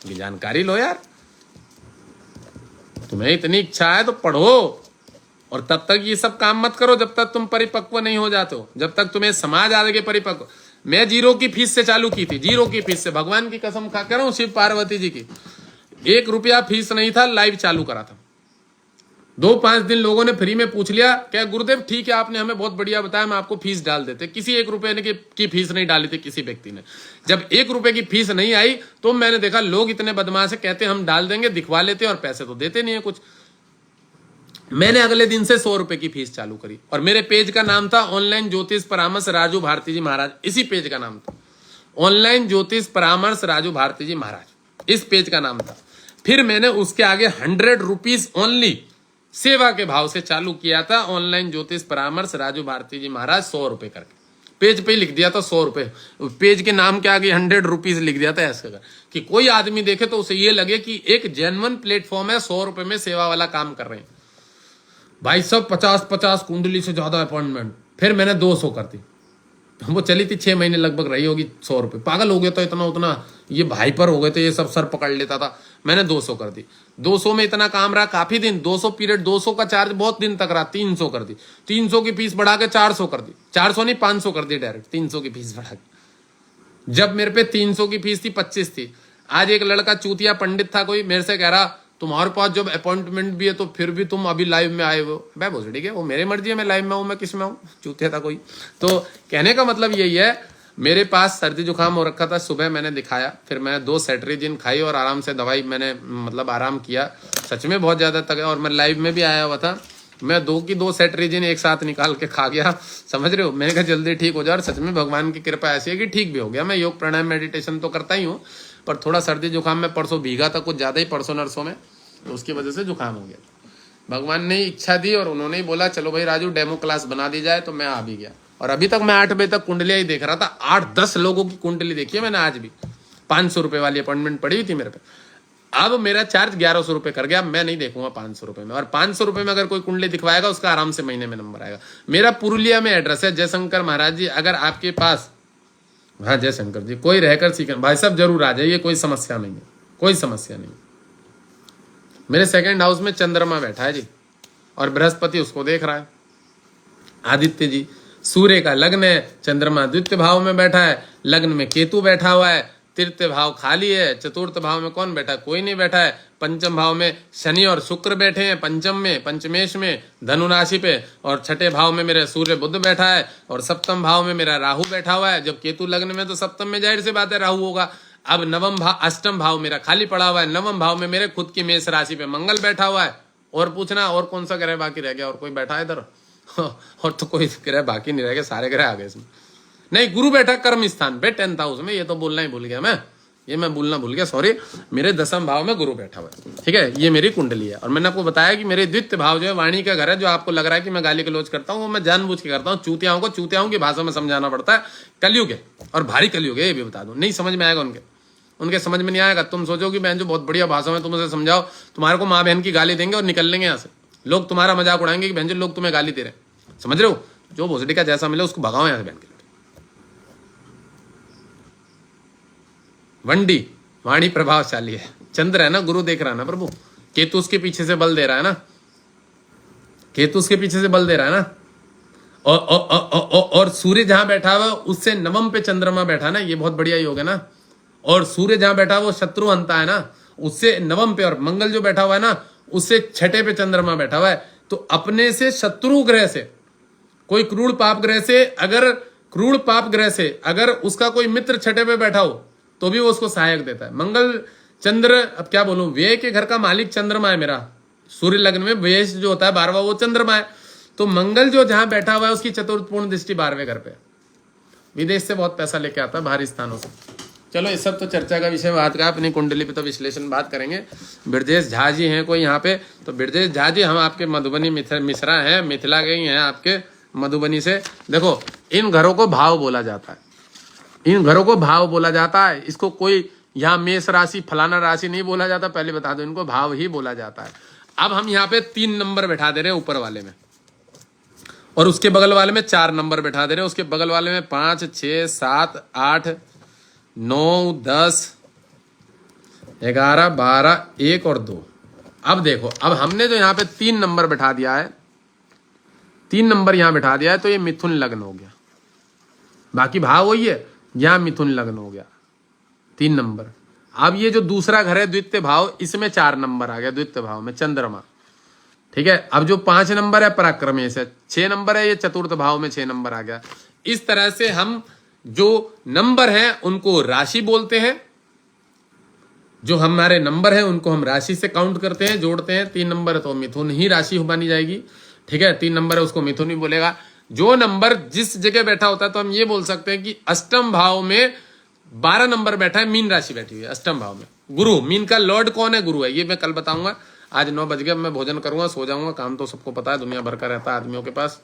ये जानकारी लो यार, तुम्हें इतनी इच्छा है तो पढ़ो, और तब तक ये सब काम मत करो जब तक तुम परिपक्व नहीं हो जाते हो, जब तक तुम्हें समाज आगे परिपक्व। मैं 0 की फीस से चालू की थी, 0 की फीस से, भगवान की कसम खा कर रहा हूं, शिव पार्वती जी की, 1 रुपया फीस नहीं था, लाइव चालू करा था। 2-5 दिन लोगों ने फ्री में पूछ लिया, क्या गुरुदेव ठीक है आपने हमें बहुत बढ़िया बताया, मैं आपको फीस डाल देते। किसी 1 रुपए ने की फीस नहीं डाली थी किसी व्यक्ति ने। जब 1 रुपए की फीस नहीं आई तो मैंने देखा लोग इतने बदमाश है, कहते हम डाल देंगे, दिखवा लेते और पैसे तो देते नहीं है कुछ। मैंने अगले दिन से 100 रुपए की फीस चालू करी, और मेरे पेज का नाम था ऑनलाइन ज्योतिष परामर्श राजू भारती जी महाराज। इसी पेज का नाम था ऑनलाइन ज्योतिष परामर्श राजू भारती जी महाराज, इस पेज का नाम था। फिर मैंने उसके आगे 100 रुपीज ओनली सेवा के भाव से चालू किया था, ऑनलाइन ज्योतिष परामर्श राजू भारती जी महाराज, 100 रुपए करके पेज पे लिख दिया था, 100 रुपए। पेज के नाम के आगे 100 रुपीज लिख दिया था ऐसे कर, कि कोई आदमी देखे तो उसे ये लगे कि एक जेन्युइन प्लेटफॉर्म है, 100 रुपए में सेवा वाला काम कर रहे हैं। भाई सब 50-50 कुंडली से ज्यादा अपॉइंटमेंट। फिर मैंने 200 कर दी, वो चली थी 6 महीने लगभग रही होगी, 100 रुपए। पागल हो गया था इतना उतना, ये भाई पर हो गए थे, ये सब सर पकड़ लेता था। मैंने 200 कर दी, 200 में इतना काम रहा काफी दिन, 200 पीरियड, 200 का चार्ज बहुत दिन तक रहा, 300 कर दी, 300 की फीस बढ़ा के 400 कर दी, 400 नहीं 500 कर दी डायरेक्ट, 300 की फीस बढ़ा के। जब मेरे पे 300 की फीस थी, 25 थी। आज एक लड़का चूतिया पंडित था कोई, मेरे से कह रहा तुम्हारे पास जब अपॉइंटमेंट भी है तो फिर भी तुम अभी लाइव में आए हो। मैं बोल ठीक है, वो मेरी मर्जी है, मैं लाइव में हूँ, मैं किस में हूँ, चूतिया था कोई। तो कहने का मतलब यही है, मेरे पास सर्दी जुकाम हो रखा था, सुबह मैंने दिखाया, फिर मैंने 2 सेट्रिजिन खाई और आराम से दवाई मैंने मतलब आराम किया, सच में बहुत ज्यादा तक। और मैं लाइव में भी आया हुआ था, मैं 2 सेट्रिजिन एक साथ निकाल के खा गया, समझ रहे हो। मैंने कहा जल्दी ठीक हो जाए, और सच में भगवान की कृपा ऐसी है कि ठीक भी हो गया। मैं योग प्राणायाम मेडिटेशन तो करता ही हूँ, पर थोड़ा सर्दी जुकाम में परसों भीगा था कुछ ज्यादा ही, परसों नरसों में, तो उसकी वजह से जुकाम हो गया। भगवान ने इच्छा दी और उन्होंने ही बोला चलो भाई राजू डेमो क्लास बना दी जाए, तो मैं आ भी गया। और अभी तक मैं 8 बजे तक कुंडलियां ही देख रहा था, 8-10 लोगों की कुंडली देखी है मैंने आज भी, 500 रुपये वाली अपॉइंटमेंट पड़ी हुई थी मेरे पे। अब मेरा चार्ज 1100 रुपये कर गया, मैं नहीं देखूंगा 500 रुपये में। और 500 रुपये में अगर कोई कुंडली दिखवाएगा उसका आराम से महीने में नंबर आएगा। मेरा पुरुलिया में एड्रेस है। जयशंकर महाराज जी, अगर आपके पास, हाँ जयशंकर जी, कोई रहकर सीख भाई साहब जरूर आ जाइए, कोई समस्या नहीं है, कोई समस्या नहीं। मेरे सेकंड हाउस में चंद्रमा बैठा है जी, और बृहस्पति उसको देख रहा है। आदित्य जी, सूर्य का लग्न है, चंद्रमा द्वितीय भाव में बैठा है, लग्न में केतु बैठा हुआ है, तृतीय भाव खाली है, चतुर्थ भाव में कौन बैठा है? कोई नहीं बैठा है। पंचम भाव में शनि और शुक्र बैठे हैं, पंचम में, पंचमेश में, धनु राशि पे, और छठे भाव में मेरे सूर्य बुध बैठा है, और सप्तम भाव में मेरा राहु बैठा हुआ है। जब केतु लग्न में तो सप्तम में जाहिर सी बात है राहु होगा। अब नवम भाव, अष्टम भाव मेरा खाली पड़ा हुआ है, नवम भाव में मेरे खुद की मेष राशि पे मंगल बैठा हुआ है। और पूछना और कौन सा ग्रह बाकी रह गया? और कोई बैठा है इधर? और तो कोई ग्रह बाकी नहीं रह गया, सारे ग्रह आ गए इसमें। नहीं, गुरु बैठा कर्म स्थान पे 10th हाउस में, ये तो बोलना ही भूल गया मैं, ये मैं बोलना भूल गया, सॉरी। मेरे 10th भाव में गुरु बैठा हुआ है, ठीक है। ये मेरी कुंडली है। और मैंने आपको बताया कि मेरे द्वितीय भाव जो है वाणी का घर है। जो आपको लग रहा है कि मैं गाली गलौज करता हूँ, वो मैं जानबूझ के करता हूँ। चूतियाओं को चूतियाओं की भाषा में समझाना पड़ता है। कलयुग है, और भारी कलयुग है, ये भी बता दूं। नहीं समझ में आएगा उनके समझ में नहीं आएगा। तुम सोचो कि बहन जो बहुत बढ़िया भाषा में तुम उसे समझाओ, तुम्हारे को माँ बहन की गाली देंगे और निकल लेंगे यहाँ से। लोग तुम्हारा मजाक उड़ाएंगे कि बहन जो लोग तुम्हें गाली दे रहे हैं। समझ रहे हो? जो भोसड़ी का जैसा मिले उसको भगाओ यहाँ से बहन के। वंडी वाणी प्रभावशाली है, चंद्र है ना, गुरु देख रहा है ना प्रभु, केतु उसके पीछे से बल दे रहा है ना, केतु उसके पीछे से बल दे रहा है ना। और सूर्य जहां बैठा हुआ उससे नवम पे चंद्रमा बैठा ना, ये बहुत बढ़िया योग है ना। और सूर्य जहां बैठा वो शत्रु हंता है ना, उससे नवम पे, और मंगल जो बैठा हुआ है ना उससे छठे पे चंद्रमा बैठा हुआ है। तो अपने से शत्रु ग्रह से, कोई क्रूर पाप ग्रह से, अगर क्रूर पाप ग्रह से अगर उसका कोई मित्र छठे पे बैठा हो तो भी वो उसको सहायक देता है। मंगल चंद्र, अब क्या बोलूं, व्यय के घर का मालिक चंद्रमा है मेरा। सूर्य लग्न में व्यय जो होता है 12वां, वो चंद्रमा है। तो मंगल जो जहां बैठा हुआ है उसकी चतुर्थ पूर्ण दृष्टि 12वें घर पे। विदेश से बहुत पैसा लेके आता है, बाहरी स्थानों से। चलो ये सब तो चर्चा का विषय बात का, अपनी कुंडली पे तो विश्लेषण बात करेंगे। ब्रजेश झा जी हैं कोई यहाँ पे, तो ब्रजेश झा जी हम आपके मधुबनी मिश्रा हैं, मिथिला गई हैं आपके मधुबनी से। देखो इन घरों को भाव बोला जाता है, इन घरों को भाव बोला जाता है। इसको कोई यहाँ मेष राशि फलाना राशि नहीं बोला जाता, पहले बता दो, इनको भाव ही बोला जाता है। अब हम यहाँ पे 3 नंबर बैठा दे रहे हैं ऊपर वाले में, और उसके बगल वाले में 4 नंबर बैठा दे रहे हैं, उसके बगल वाले में 5, 6, 7, 8, 9, 10, 11, 12, 1 और 2। अब देखो, अब हमने जो यहाँ पे 3 नंबर बैठा दिया है, 3 नंबर यहाँ बैठा दिया है, तो ये मिथुन लग्न हो गया। बाकी भाव वही है, यहाँ मिथुन लग्न हो गया 3 नंबर। अब ये जो दूसरा घर है द्वितीय भाव, इसमें 4 नंबर आ गया द्वितीय भाव में चंद्रमा, ठीक है। अब जो 5 नंबर है पराक्रमेश है, 6 नंबर है ये चतुर्थ भाव में 6 नंबर आ गया। इस तरह से हम जो नंबर हैं उनको राशि बोलते हैं, जो हमारे नंबर हैं उनको हम राशि से काउंट करते हैं, जोड़ते हैं। 3 नंबर है तो मिथुन ही राशि बनी जाएगी, ठीक है। 3 नंबर है उसको मिथुन ही बोलेगा। जो नंबर जिस जगह बैठा होता है, तो हम ये बोल सकते हैं कि अष्टम भाव में 12 नंबर बैठा है, मीन राशि बैठी हुई है अष्टम भाव में। गुरु, मीन का लॉर्ड कौन है? गुरु है। ये मैं कल बताऊंगा। आज 9 बज गए, मैं भोजन करूंगा, सो जाऊंगा। काम तो सबको पता है, दुनिया भर का रहता है आदमियों के पास।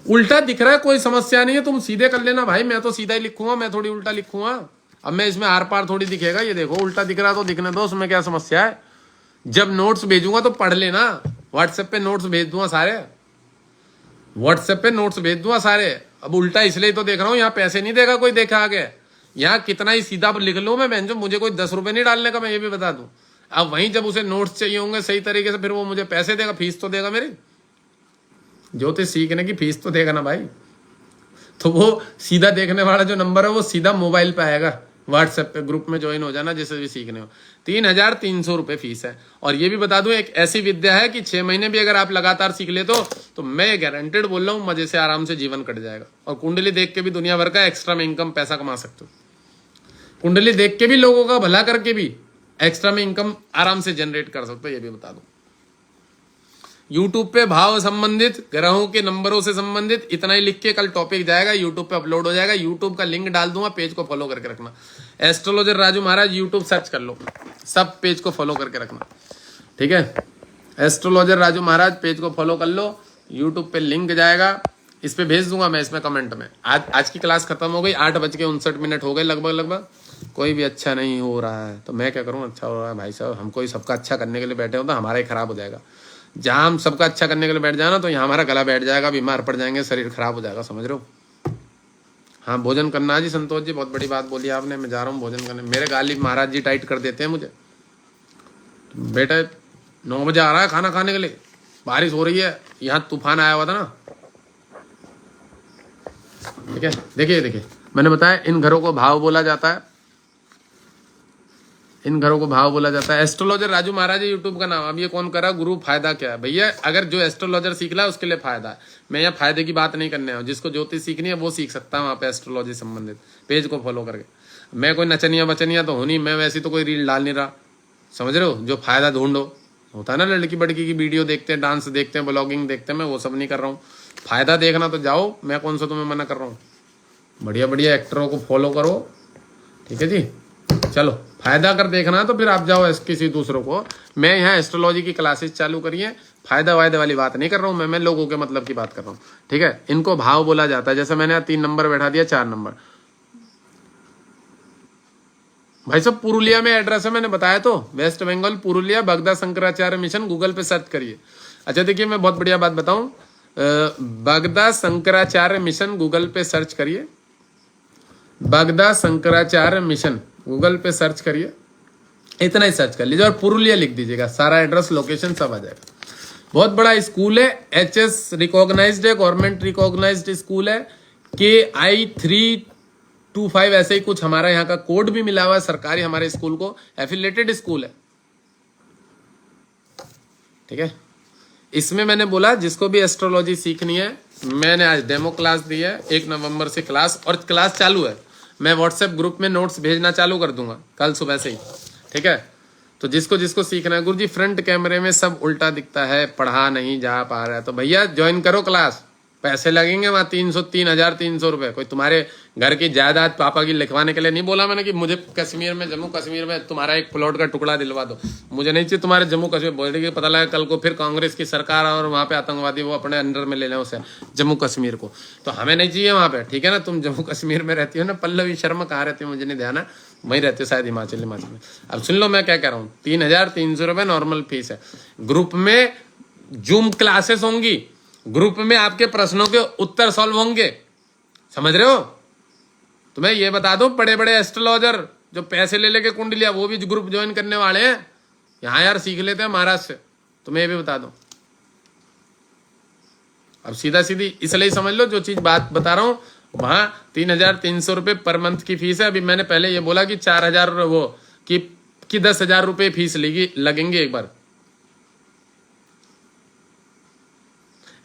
उल्टा दिख रहा है, कोई समस्या नहीं है, तुम सीधे कर लेना भाई। मैं तो सीधा ही लिखूंगा, मैं थोड़ी उल्टा लिखूंगा। अब मैं इसमें आर पार थोड़ी दिखेगा, ये देखो उल्टा दिख रहा तो दिखने दो, उसमें क्या समस्या है। जब नोट्स भेजूंगा तो पढ़ लेना। व्हाट्सएप पे नोट्स भेज दूंगा सारे, व्हाट्सएप पे नोट्स भेज दूंगा सारे। अब उल्टा इसलिए तो देख रहा हूँ, यहाँ पैसे नहीं देगा कोई, देखा आगे। यहाँ कितना ही सीधा लिख लो मैं बहन, जो मुझे कोई 10 रुपए नहीं डालने का, मैं ये भी बता दूं। अब वहीं जब उसे नोट्स चाहिए होंगे सही तरीके से, फिर वो मुझे पैसे देगा, फीस तो देगा मेरी। ज्योतिष सीखने की फीस तो देगा ना भाई। तो वो सीधा देखने वाला जो नंबर है वो सीधा मोबाइल पे आएगा। व्हाट्सएप पे ग्रुप में ज्वाइन हो जाना, जिसे भी सीखने हो। 3,300 रुपये फीस है। और ये भी बता दूं, एक ऐसी विद्या है कि 6 महीने भी अगर आप लगातार सीख ले तो मैं गारंटेड बोल रहा हूँ, मजे से आराम से जीवन कट जाएगा। और कुंडली देख के भी दुनिया भर का एक्स्ट्रा में इनकम पैसा कमा सकते हो। कुंडली देख के भी लोगों का भला करके भी एक्स्ट्रा में इनकम आराम से जनरेट कर सकते हो, ये भी बता दूं। यूट्यूब पे भाव संबंधित, ग्रहों के नंबरों से संबंधित इतना ही लिख के कल टॉपिक जाएगा, यूट्यूब पे अपलोड हो जाएगा। यूट्यूब का लिंक डाल दूंगा, पेज को फॉलो करके रखना। एस्ट्रोलॉजर राजू महाराज यूट्यूब सर्च कर लो, सब पेज को फॉलो करके रखना, ठीक है। एस्ट्रोलॉजर राजू महाराज पेज को फॉलो कर लो, यूट्यूब पे लिंक जाएगा, इस पे भेज दूंगा मैं, इसमें कमेंट में। आज की क्लास खत्म हो गई, 8:59 हो गए लगभग। कोई भी अच्छा नहीं हो रहा है तो मैं क्या करूँ, अच्छा हो रहा है भाई साहब, हम कोई सबका अच्छा करने के लिए बैठे हो तो हमारा ही खराब हो जाएगा। जहाँ हम सबका अच्छा करने के लिए बैठ जाए ना तो यहाँ हमारा गला बैठ जाएगा, बीमार पड़ जाएंगे, शरीर खराब हो जाएगा, समझ रहे हो। हाँ भोजन करना जी संतोष जी, बहुत बड़ी बात बोली आपने। मैं जा रहा हूँ भोजन करने, मेरे गाली महाराज जी टाइट कर देते हैं मुझे। बेटा 9 बजे आ रहा है खाना खाने के लिए, बारिश हो रही है, यहाँ तूफान आया हुआ था ना। ठीक है, देखिए देखिए मैंने बताया इन घरों को भाव बोला जाता है, इन घरों को भाव बोला जाता है। एस्ट्रोलॉजर राजू महाराज यूट्यूब का नाम। अब ये कौन करा गुरु, फायदा क्या है भैया? अगर जो एस्ट्रोलॉजर सीख रहा है उसके लिए फायदा है। मैं यहाँ फायदे की बात नहीं करने आया हूँ, जिसको ज्योतिष सीखनी है वो सीख सकता है वहाँ पे एस्ट्रोलॉजी संबंधित पेज को फॉलो करके। मैं कोई नचनिया बचनिया तो हूँ नहीं, मैं वैसी तो कोई रील डाल नहीं रहा, समझ रहे हो। जो फायदा ढूंढो, होता है ना लड़की बड़की की वीडियो देखते हैं, डांस देखते हैं, ब्लॉगिंग देखते हैं, मैं वो सब नहीं कर रहा हूँ। फायदा देखना तो जाओ, मैं कौन सा तुम्हें मना कर रहा हूँ। बढ़िया बढ़िया एक्टरों को फॉलो करो, ठीक है जी। चलो फायदा कर देखना है तो फिर आप जाओ किसी दूसरों को। मैं यहाँ एस्ट्रोलॉजी की क्लासेस चालू करिए, फायदा वायदे वाली बात नहीं कर रहा हूँ मैं लोगों के मतलब की बात कर रहा हूँ, ठीक है। इनको भाव बोला जाता है। जैसे मैंने यहाँ 3 नंबर बैठा दिया, 4 नंबर। भाई साहब पुरुलिया में एड्रेस है, मैंने बताया तो, वेस्ट बंगाल पुरुलिया, बगदा शंकराचार्य मिशन, गूगल पे सर्च करिए। अच्छा देखिए मैं बहुत बढ़िया बात बताऊं, बगदा शंकराचार्य मिशन गूगल पे सर्च करिए, बगदा शंकराचार्य मिशन गूगल पे सर्च करिए, इतना ही सर्च कर लीजिए और पुरुलिया लिख दीजिएगा, सारा एड्रेस लोकेशन सब आ जाएगा। बहुत बड़ा स्कूल है, HS रिकॉग्नाइज्ड है, गवर्नमेंट रिकॉग्नाइज्ड स्कूल है, KI 325 ऐसे ही कुछ हमारा यहाँ का कोड भी मिला हुआ है, सरकारी हमारे स्कूल को एफिलेटेड स्कूल है, ठीक है। इसमें मैंने बोला जिसको भी एस्ट्रोलॉजी सीखनी है, मैंने आज डेमो क्लास दी है, 1 नवंबर से क्लास, और क्लास चालू है। मैं व्हाट्सएप ग्रुप में नोट्स भेजना चालू कर दूंगा कल सुबह से ही, ठीक है। तो जिसको जिसको सीखना है, गुरुजी फ्रंट कैमरे में सब उल्टा दिखता है, पढ़ा नहीं जा पा रहा है, तो भैया ज्वाइन करो क्लास, पैसे लगेंगे वहाँ 3,300 रुपए। कोई तुम्हारे घर की जायदाद पापा की लिखवाने के लिए नहीं बोला मैंने कि मुझे कश्मीर में, जम्मू कश्मीर में तुम्हारा एक प्लॉट का टुकड़ा दिलवा दो, मुझे नहीं चाहिए तुम्हारे जम्मू कश्मीर। बोलने की पता लगा कल को फिर कांग्रेस की सरकार और वहाँ पे आतंकवादी वो अपने अंडर में ले लें उसे, जम्मू कश्मीर को, तो हमें नहीं चाहिए वहाँ पे, ठीक है ना। तुम जम्मू कश्मीर में रहती हो ना, पल्लवी शर्मा कहाँ रहती हो मुझे नहीं ध्यान है, वहीं रहते शायद हिमाचल में। अब सुन लो मैं क्या कह रहा हूँ, 3,300 रुपये नॉर्मल फीस है। ग्रुप में जूम क्लासेस होंगी, ग्रुप में आपके प्रश्नों के उत्तर सॉल्व होंगे, समझ रहे हो। तो मैं ये बता दूं, बड़े बड़े एस्ट्रोलॉजर जो पैसे ले लेके कुंडलियां, वो भी ग्रुप ज्वाइन करने वाले हैं यहाँ यार, सीख लेते हैं महाराष्ट्र से, तो मैं ये भी बता दूं। अब सीधा सीधी इसलिए समझ लो, जो चीज बात बता रहा हूं, वहां 3,300 रुपये पर मंथ की फीस है। अभी मैंने पहले ये बोला कि 4,000 वो कि 10,000 रुपये फीस लगेंगे एक बार।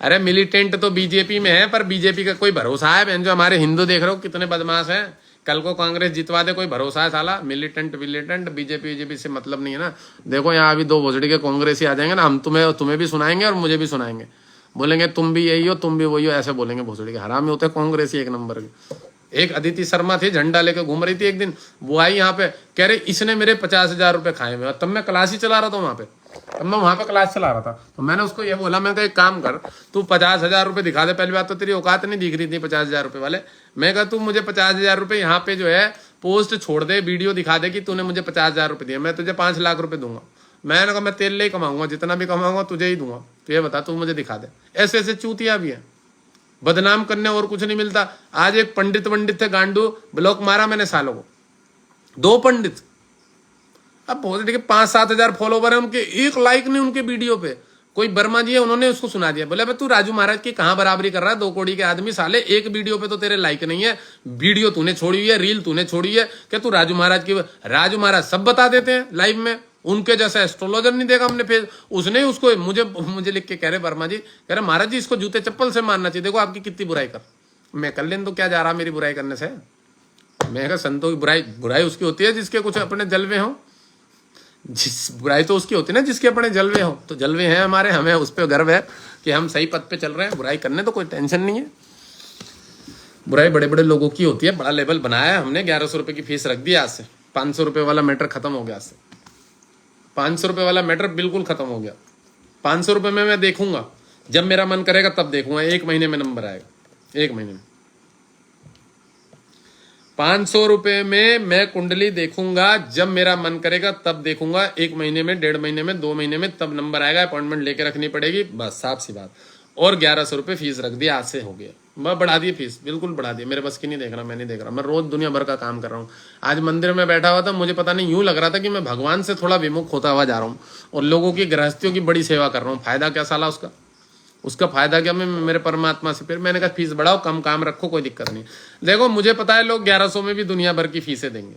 अरे मिलिटेंट तो बीजेपी में है, पर बीजेपी का कोई भरोसा है? बहन जो हमारे हिंदू देख रहे हो कितने बदमाश हैं, कल को कांग्रेस जितवा दे, कोई भरोसा है साला? मिलिटेंट बीजेपी से मतलब नहीं है ना। देखो यहाँ अभी 2 भोसड़ी के कांग्रेसी आ जाएंगे ना, हम तुम्हें भी सुनाएंगे और मुझे भी सुनाएंगे, बोलेंगे तुम भी यही हो, तुम भी वही हो, ऐसे बोलेंगे। भोसड़ी के हरामी होते हैं कांग्रेसी एक नंबर के। एक अदिति शर्मा थी, झंडा लेके घूम रही थी एक दिन, वो आई यहाँ पे, कह रही इसने मेरे 50,000 रुपये खाए हुए, तब मैं क्लास ही चला रहा था वहाँ पे, तब मैं वहां पे क्लास चला रहा था। तो मैंने उसको ये बोला, मैं एक काम कर, तू 50,000 रुपये दिखा दे। पहली बात तो तेरी औकात नहीं दिख रही थी 50,000 रुपये वाले। मैं कहा तू मुझे 50,000 रुपये यहाँ पे जो है पोस्ट छोड़ दे, वीडियो दिखा दे कि तूने मुझे 50,000 रुपये दिए, मैं तुझे 5 लाख रुपये दूंगा। मैंने कहा मैं तेरे लिए कमाऊंगा, जितना भी कमाऊंगा तुझे ही दूंगा, तो ये बता तू मुझे दिखा दे। ऐसे ऐसे चूतिया भी है, बदनाम करने और कुछ नहीं मिलता। आज एक पंडित थे गांडू, ब्लॉक मारा मैंने सालों को, 2 पंडित। अब बहुत देखिए 5-7 हजार फॉलोवर है उनके, 1 लाइक नहीं उनके वीडियो पे। कोई वर्मा जी है, उन्होंने उसको सुना दिया, बोले तू राजू महाराज की कहां बराबरी कर रहा है, 2 करोड़ के आदमी साले, एक वीडियो पे तो तेरे लाइक नहीं है, वीडियो तूने छोड़ी हुई है, रील तूने छोड़ी है, क्या तू राजू महाराज की? राजू महाराज सब बता देते हैं लाइव में, उनके जैसा एस्ट्रोलॉजर नहीं देखा हमने। फिर उसने उसको मुझे लिख के कह रहे वर्मा जी, कह रहे महाराज जी इसको जूते चप्पल से मारना चाहिए, देखो आपकी कितनी बुराई कर। मैं कर लें तो क्या जा रहा मेरी बुराई करने से? मैं कहा संतों की बुराई उसकी होती है जिसके कुछ अपने जलवे हों, जिस बुराई तो उसकी होती है ना जिसके अपने जलवे हो। तो जलवे हैं हमारे, हमें उस पर गर्व है कि हम सही पथ पे चल रहे हैं, बुराई करने तो कोई टेंशन नहीं है। बुराई बड़े बड़े लोगों की होती है, बड़ा लेवल बनाया है हमने, 1100 रुपये की फीस रख दी आज से। 500 रुपये वाला मैटर खत्म हो गया आज से, 500 रुपये वाला मैटर बिल्कुल खत्म हो गया। 500 रुपये में मैं देखूंगा, जब मेरा मन करेगा तब देखूंगा, 1 महीने में नंबर आएगा, 1 महीने में। 500 रुपए में मैं कुंडली देखूंगा, जब मेरा मन करेगा तब देखूंगा, 1 महीने में, 1.5 महीने में, 2 महीने में, तब नंबर आएगा, अपॉइंटमेंट लेके रखनी पड़ेगी, बस साफ सी बात। और 1100 रुपये फीस रख दिया, आज से हो गया, मैं बढ़ा दिए फीस, बिल्कुल बढ़ा दिए, मेरे बस की नहीं देख रहा, मैं नहीं देख रहा, मैं रोज दुनिया भर का काम कर रहा हूँ। आज मंदिर में बैठा हुआ था, मुझे पता नहीं यूं लग रहा था कि मैं भगवान से थोड़ा विमुख होता हुआ जा रहा हूँ और लोगों की गृहस्थियों की बड़ी सेवा कर रहा हूँ। फायदा क्या साला उसका फायदा क्या? मैं मेरे परमात्मा से, फिर मैंने कहा फीस बढ़ाओ, कम काम रखो, कोई दिक्कत नहीं। देखो मुझे पता है लोग 1100 में भी दुनिया भर की फीसें देंगे।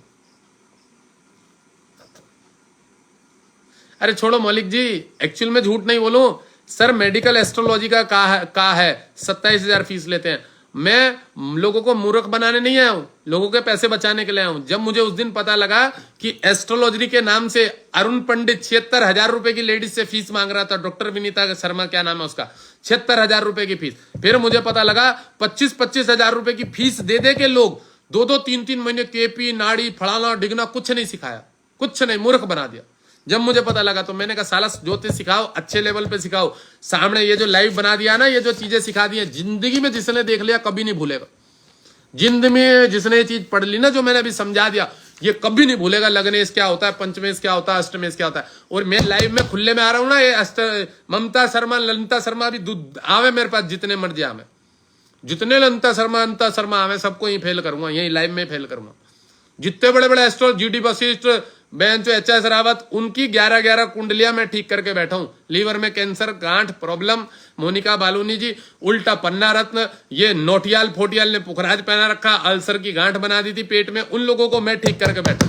अरे छोड़ो मौलिक जी, एक्चुअल में झूठ नहीं बोलूं सर, मेडिकल एस्ट्रोलॉजी का है 27,000 फीस लेते हैं। मैं लोगों को मूर्ख बनाने नहीं आया हूं, लोगों के पैसे बचाने के लिए आया हूं। जब मुझे उस दिन पता लगा कि एस्ट्रोलॉजी के नाम से अरुण पंडित 76,000 रुपए की लेडीज से फीस मांग रहा था, डॉक्टर विनीता शर्मा क्या नाम है उसका, 76,000 रुपए की फीस। फिर मुझे पता लगा 25-25 हजार रुपए की फीस दे दे के लोग 2-2, 3-3 महीने केपी, नाड़ी, फड़ाना डिगना कुछ नहीं सिखाया, कुछ नहीं, मूर्ख बना दिया। जब मुझे पता लगा तो मैंने कहा साला ज्योतिष सिखाओ, अच्छे लेवल पे सिखाओ। सामने ये जो लाइव बना दिया ना, ये जो चीजें सिखा दी है, जिंदगी में जिसने देख लिया कभी नहीं भूलेगा। जिंदगी में जिसने ये चीज पढ़ ली ना, जो मैंने अभी समझा दिया, ये कभी नहीं भूलेगा। लग्नेश क्या होता है, पंचमेश क्या होता है, अष्टमेश क्या होता है। और मैं लाइव में खुले में आ रहा हूं ना, ये ममता शर्मा, ललिता शर्मा भी आवे मेरे पास, जितने मर्जी आवे, जितने ललिता शर्मा, अंता शर्मा आवे, सबको ही फेल करूंगा, यही लाइव में फेल करूंगा। जितने बड़े बड़े एस्ट्रो, जीडी वशिष्ठ, बेंचो, एचएस रावत, उनकी 11-11 कुंडलियां मैं ठीक करके बैठा हूं। लीवर में कैंसर, गांठ प्रॉब्लम, मोनिका बालूनी जी उल्टा पन्ना रत्न, ये नोटियाल फोटियाल ने पुखराज पहना रखा, अल्सर की गांठ बना दी थी पेट में, उन लोगों को मैं ठीक करके बैठा।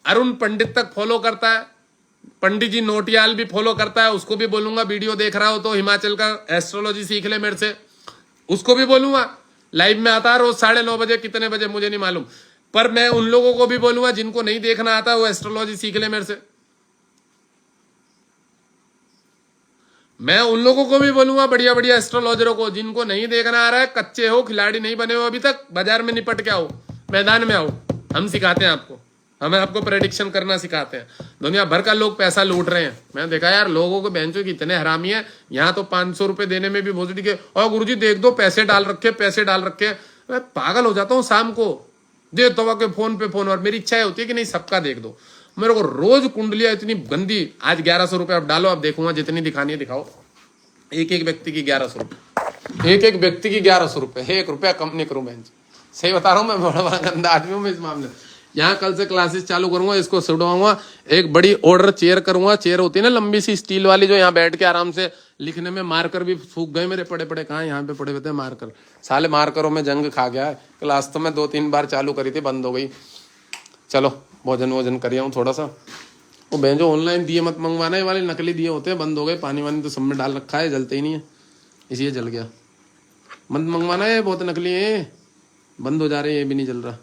अरुण पंडित तक फॉलो करता है, पंडित जी नोटियाल भी फॉलो करता है, उसको भी बोलूंगा वीडियो देख रहा हो तो हिमाचल का एस्ट्रोलॉजी सीख ले मेरे से, उसको भी बोलूंगा। लाइव में आता है रोज 9:30 बजे, कितने बजे मुझे नहीं मालूम, पर मैं उन लोगों को भी बोलूंगा जिनको नहीं देखना आता वो एस्ट्रोलॉजी सीख ले मेरे से। मैं उन लोगों को भी बोलूंगा, बढ़िया बढ़िया एस्ट्रोलॉजरों को, जिनको नहीं देखना आ रहा है, कच्चे हो, खिलाड़ी नहीं बने हो अभी तक, बाजार में निपट के आओ, मैदान में आओ, हम सिखाते हैं आपको, हमें आपको प्रेडिक्शन करना सिखाते हैं। दुनिया भर का लोग पैसा लूट रहे हैं। मैंने देखा यार लोगों को बेंचों की इतने हरामी है, यहाँ तो 500 रुपए देने में भी भोसड़ी के, और गुरुजी देख दो पैसे डाल रखे, पैसे डाल रखे। मैं पागल हो जाता हूँ, शाम को दे तो के फोन पे फोन, और मेरी इच्छा होती है कि नहीं सबका देख दो। मेरे को रोज कुंडलियां इतनी गंदी, आज 1100 रुपए अब डालो, अब देखूंगा जितनी दिखानी है दिखाओ। एक एक व्यक्ति की 1100 रुपए, एक एक व्यक्ति की 1100 रुपए, 1 रुपया कम नहीं करूं बेंच। सही बता रहा हूं, मैं बड़ा बड़ा गंदा आदमी हूं मैं इस मामले। यहाँ कल से क्लासेस चालू करूंगा, इसको सुडवाऊंगा, एक बड़ी ऑर्डर चेयर करूंगा। चेयर होती है ना लंबी सी स्टील वाली, जो यहाँ बैठ के आराम से लिखने में, मार्कर भी सूख गए मेरे पड़े पड़े, कहाँ यहाँ पे पड़े हुए थे मार्कर, साले मार्करों में जंग खा गया है। क्लास तो मैं 2-3 बार चालू करी थी, बंद हो गई। चलो भोजन कर रहा हूँ थोड़ा सा। वो भेजो ऑनलाइन दिए मत मंगवाना, वाले नकली दिए होते हैं, बंद हो गए, पानी वानी तो सब में डाल रखा है, जलते ही नहीं है, इसलिए जल गया। मत मंगवाना है, बहुत नकली है, बंद हो जा रहे हैं, ये भी नहीं जल रहा।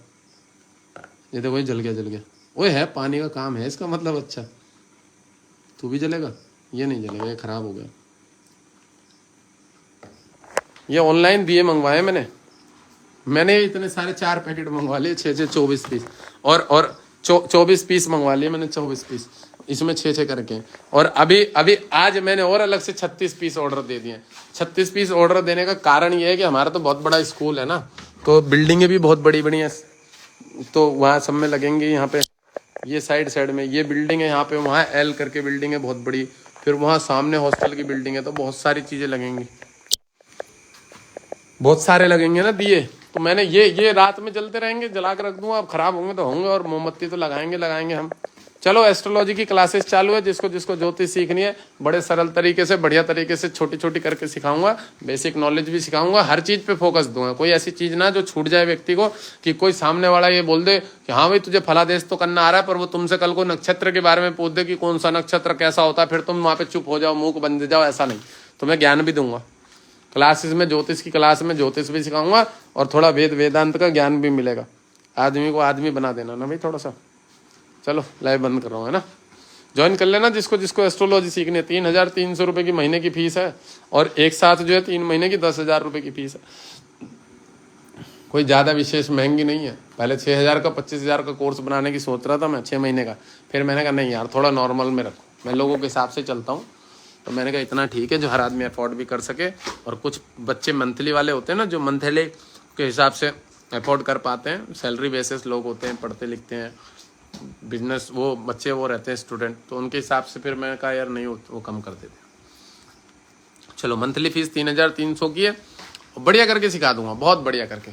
ये देखो ये जल गया। वो है पानी का काम है इसका मतलब। अच्छा तू भी जलेगा? ये नहीं जलेगा, ये खराब हो गया। ये ऑनलाइन दिए मंगवाए मैंने इतने सारे 4 पैकेट मंगवा लिए, 6 24 पीस, और 24 पीस मंगवा लिए मैंने, 24 पीस, इसमें 6 करके। और अभी आज मैंने और अलग से 36 पीस ऑर्डर दे दिए। 36 पीस ऑर्डर देने का कारण ये है कि हमारा तो बहुत बड़ा स्कूल है ना, तो बिल्डिंगें भी बहुत बड़ी बड़ी हैं, तो वहाँ सब में लगेंगे। यहाँ पे ये साइड में ये बिल्डिंग है, यहाँ पे वहाँ एल करके बिल्डिंग है बहुत बड़ी, फिर वहाँ सामने हॉस्टल की बिल्डिंग है, तो बहुत सारी चीजें लगेंगी, बहुत सारे लगेंगे ना दिए। तो मैंने ये रात में जलते रहेंगे, जला के रख दूंगा, अब खराब होंगे तो होंगे, और मोमबत्ती तो लगाएंगे हम। चलो एस्ट्रोलॉजी की क्लासेस चालू है, जिसको ज्योतिष सीखनी है, बड़े सरल तरीके से, बढ़िया तरीके से, छोटी करके सिखाऊंगा, बेसिक नॉलेज भी सिखाऊंगा, हर चीज पे फोकस दूंगा। कोई ऐसी चीज ना जो छूट जाए व्यक्ति को, कि कोई सामने वाला ये बोल दे कि हाँ भाई तुझे फलादेश तो करना आ रहा है, पर वो तुमसे कल को नक्षत्र के बारे में पूछ दे कि कौन सा नक्षत्र कैसा होता है, फिर तुम वहां पे चुप हो जाओ, मुंह बंद जाओ, ऐसा नहीं। तुम्हें ज्ञान भी दूंगा क्लासेस में, ज्योतिष की क्लास में ज्योतिष भी सिखाऊंगा, और थोड़ा वेदांत का ज्ञान भी मिलेगा। आदमी को आदमी बना देना ना भाई थोड़ा सा। चलो लाइव बंद कर रहा हूँ, है ना, ज्वाइन कर लेना जिसको एस्ट्रोलॉजी सीखनी है। 3,300 रुपए की महीने की फीस है, और एक साथ जो है 3 महीने की 10,000 रुपए की फीस है। कोई ज़्यादा विशेष महंगी नहीं है। पहले 6,000 का 25,000 का कोर्स बनाने की सोच रहा था मैं, 6 महीने का, फिर मैंने कहा नहीं यार थोड़ा नॉर्मल में रखो, मैं लोगों के हिसाब से चलता हूँ, तो मैंने कहा इतना ठीक है जो हर आदमी अफोर्ड भी कर सके। और कुछ बच्चे मंथली वाले होते हैं ना, जो मंथली के हिसाब से अफोर्ड कर पाते हैं, सैलरी बेसिस लोग होते हैं, पढ़ते लिखते हैं, बिजनेस वो बच्चे वो रहते हैं स्टूडेंट, तो उनके हिसाब से फिर मैं कहा यार नहीं वो कम कर देते। चलो मंथली फीस 3,300 की है, बढ़िया करके सिखा दूंगा, बहुत बढ़िया करके।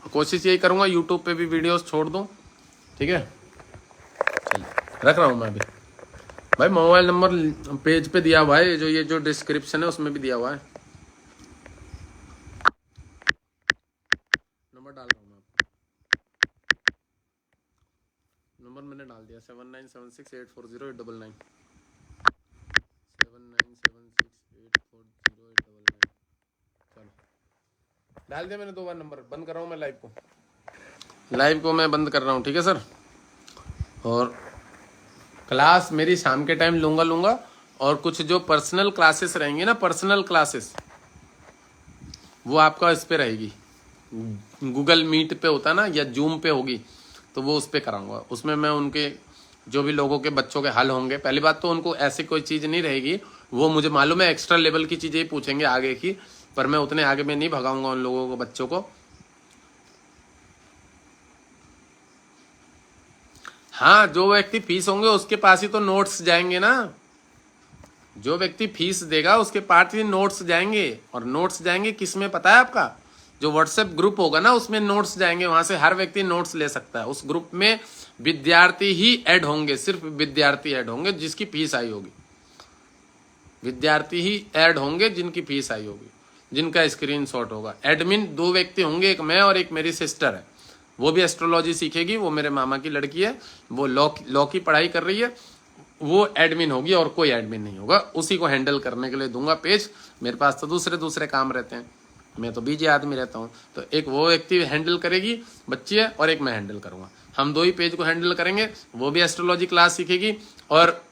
कोशिश यही करूंगा यूट्यूब पे भी वीडियोस छोड़ दूं, ठीक है। चलिए रख रहा हूँ मैं अभी भाई। मोबाइल नंबर पेज पे दिया हुआ है, ये जो डिस्क्रिप्शन है उसमें भी दिया हुआ है, नंबर डाल रहा हूँ मैं आपको। नंबर मैंने डाल दिया 7976840899 7976840899। चलो डाल दिया मैंने 2 बार नंबर। बंद कर रहा हूँ मैं लाइव को मैं बंद कर रहा हूँ, ठीक है सर। और क्लास मेरी शाम के टाइम लूंगा, और कुछ जो पर्सनल क्लासेस रहेंगी ना, पर्सनल क्लासेस, वो आपका इस पे रहेगी, गूगल मीट पे होता ना या जूम पे होगी, तो वो उस पे कराऊंगा। उसमें मैं उनके जो भी लोगों के बच्चों के हल होंगे, पहली बात तो उनको ऐसी कोई चीज़ नहीं रहेगी, वो मुझे मालूम है एक्स्ट्रा लेवल की चीज़ें ही पूछेंगे आगे की, पर मैं उतने आगे में नहीं भगाऊंगा उन लोगों को, बच्चों को। हाँ, जो व्यक्ति फीस होंगे उसके पास ही तो नोट्स जाएंगे ना, जो व्यक्ति फीस देगा उसके पास ही नोट्स जाएंगे। और नोट्स जाएंगे किस में पता है आपका? जो व्हाट्सएप ग्रुप होगा ना उसमें नोट्स जाएंगे, वहां से हर व्यक्ति नोट्स ले सकता है। उस ग्रुप में विद्यार्थी ही ऐड होंगे, सिर्फ विद्यार्थी ऐड होंगे जिसकी फीस आई होगी, विद्यार्थी ही ऐड होंगे जिनकी फीस आई होगी, जिनका स्क्रीनशॉट होगा। एडमिन 2 व्यक्ति होंगे, एक मैं और एक मेरी सिस्टर है, वो भी एस्ट्रोलॉजी सीखेगी, वो मेरे मामा की लड़की है, वो लॉ की पढ़ाई कर रही है, वो एडमिन होगी और कोई एडमिन नहीं होगा। उसी को हैंडल करने के लिए दूंगा पेज। मेरे पास तो दूसरे काम रहते हैं, मैं तो बिजी आदमी रहता हूँ, तो एक वो व्यक्ति हैंडल करेगी बच्ची है, और एक मैं हैंडल करूंगा। हम 2 ही पेज को हैंडल करेंगे। वो भी एस्ट्रोलॉजी क्लास सीखेगी, और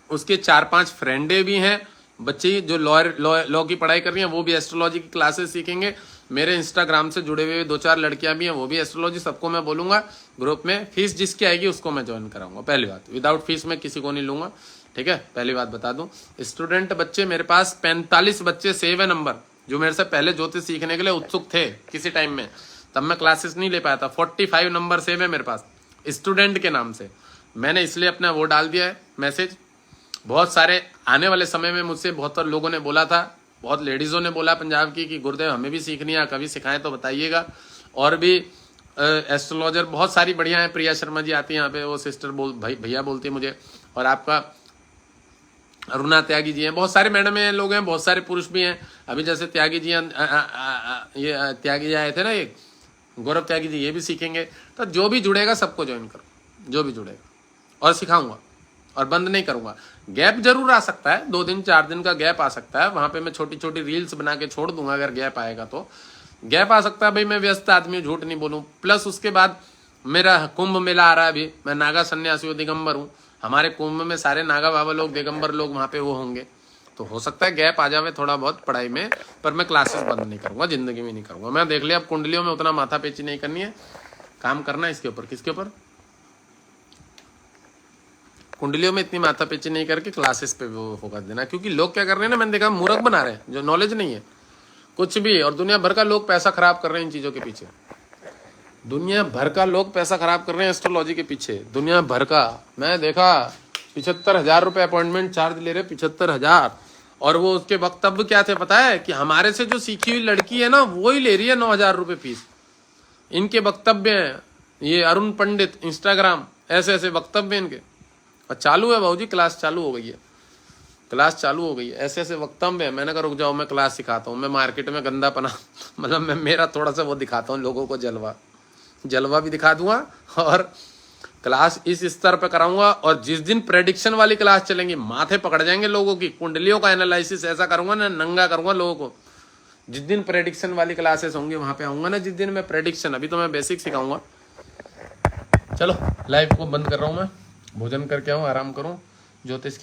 उसके 4-5 फ्रेंडे भी हैं बच्चे जो लॉ की पढ़ाई कर रही हैं, वो भी एस्ट्रोलॉजी की क्लासेस सीखेंगे। मेरे इंस्टाग्राम से जुड़े हुए 2-4 लड़कियां भी हैं, वो भी एस्ट्रोलॉजी। सबको मैं बोलूंगा ग्रुप में, फीस जिसकी आएगी उसको मैं ज्वाइन कराऊंगा। पहली बात, विदाउट फीस मैं किसी को नहीं लूंगा, ठीक है। पहली बात बता दूं, स्टूडेंट बच्चे मेरे पास 45 बच्चे सेव है नंबर, जो मेरे से पहले ज्योतिष सीखने के लिए उत्सुक थे किसी टाइम में, तब मैं क्लासेस नहीं ले पाया था। 45 नंबर सेव है मेरे पास स्टूडेंट के नाम से। मैंने इसलिए अपना वो डाल दिया है मैसेज। बहुत सारे आने वाले समय में मुझसे बहुत लोगों ने बोला था, बहुत लेडीज़ों ने बोला पंजाब की कि गुरुदेव हमें भी सीखनी है, कभी सिखाएं तो बताइएगा। और भी एस्ट्रोलॉजर बहुत सारी बढ़िया है, प्रिया शर्मा जी आती है यहाँ पे, वो सिस्टर भैया बोलती है मुझे, और आपका अरुणा त्यागी जी हैं, बहुत सारे मैडम हैं, लोग हैं, बहुत सारे पुरुष भी हैं। अभी जैसे त्यागी जी ये त्यागी जी आए थे ना, ये गौरव त्यागी जी, ये भी सीखेंगे। तो जो भी जुड़ेगा सबको ज्वाइन करो, जो भी जुड़ेगा, और सिखाऊंगा, और बंद नहीं करूंगा। गैप जरूर आ सकता है, 2 दिन 4 दिन का गैप आ सकता है, वहां पे मैं छोटी छोटी रील्स बना के छोड़ दूंगा। अगर गैप आएगा तो गैप आ सकता है भाई, मैं व्यस्त आदमी, झूठ नहीं बोलूं। प्लस उसके बाद मेरा कुंभ मेला आ रहा है अभी, मैं नागा सन्यासी दिगंबर हूँ, हमारे कुंभ में सारे नागा बाबा लोग, दिगंबर लोग वहां पे वो होंगे, तो हो सकता है गैप आ जावे थोड़ा बहुत पढ़ाई में, पर मैं क्लासेस बंद नहीं करूंगा, जिंदगी में नहीं करूंगा। मैं देख लिया अब कुंडलियों में उतना माथा पेची नहीं करनी है, काम करना है इसके ऊपर। किसके ऊपर? कुंडलियों में इतनी माथा पेची नहीं करके क्लासेस पे वो फोकस देना। क्योंकि लोग क्या कर रहे हैं ना, मैंने देखा मूर्ख बना रहे हैं, जो नॉलेज नहीं है कुछ भी, और दुनिया भर का लोग पैसा खराब कर रहे हैं इन चीजों के पीछे। दुनिया भर का लोग पैसा खराब कर रहे हैं एस्ट्रोलॉजी के पीछे, दुनिया भर का। मैं देखा 75,000 रुपए अपॉइंटमेंट चार्ज ले रहे, 75,000। और वो उसके वक्तव्य क्या थे पता है? कि हमारे से जो सीखी हुई लड़की है ना, वो ही ले रही है 9,000 रुपए फीस। इनके वक्तव्य हैं, ये अरुण पंडित, इंस्टाग्राम, ऐसे ऐसे वक्तव्य इनके। और चालू है भाऊजी, क्लास चालू हो गई है, क्लास चालू हो गई है, ऐसे ऐसे वक्तव्य है। मैंने कहा रुक जाओ, मैं क्लास सिखाता हूँ। मैं मार्केट में गंदा पना मतलब मैं मेरा थोड़ा सा वो दिखाता हूँ लोगों को, जलवा भी दिखा दूंगा, और क्लास इस स्तर पे कराऊंगा। और जिस दिन प्रेडिक्शन वाली क्लास चलेंगी, माथे पकड़ जाएंगे लोगों की। कुंडलियों का एनालिसिस ऐसा करूंगा ना, नंगा करूंगा लोगों को। जिस दिन प्रेडिक्शन वाली क्लासेस होंगी वहां पे आऊंगा ना, जिस दिन मैं प्रेडिक्शन, अभी तो मैं बेसिक सिखाऊंगा। चलो लाइव को बंद कर रहा हूं, मैं भोजन करके आऊं, आराम करूं, ज्योतिष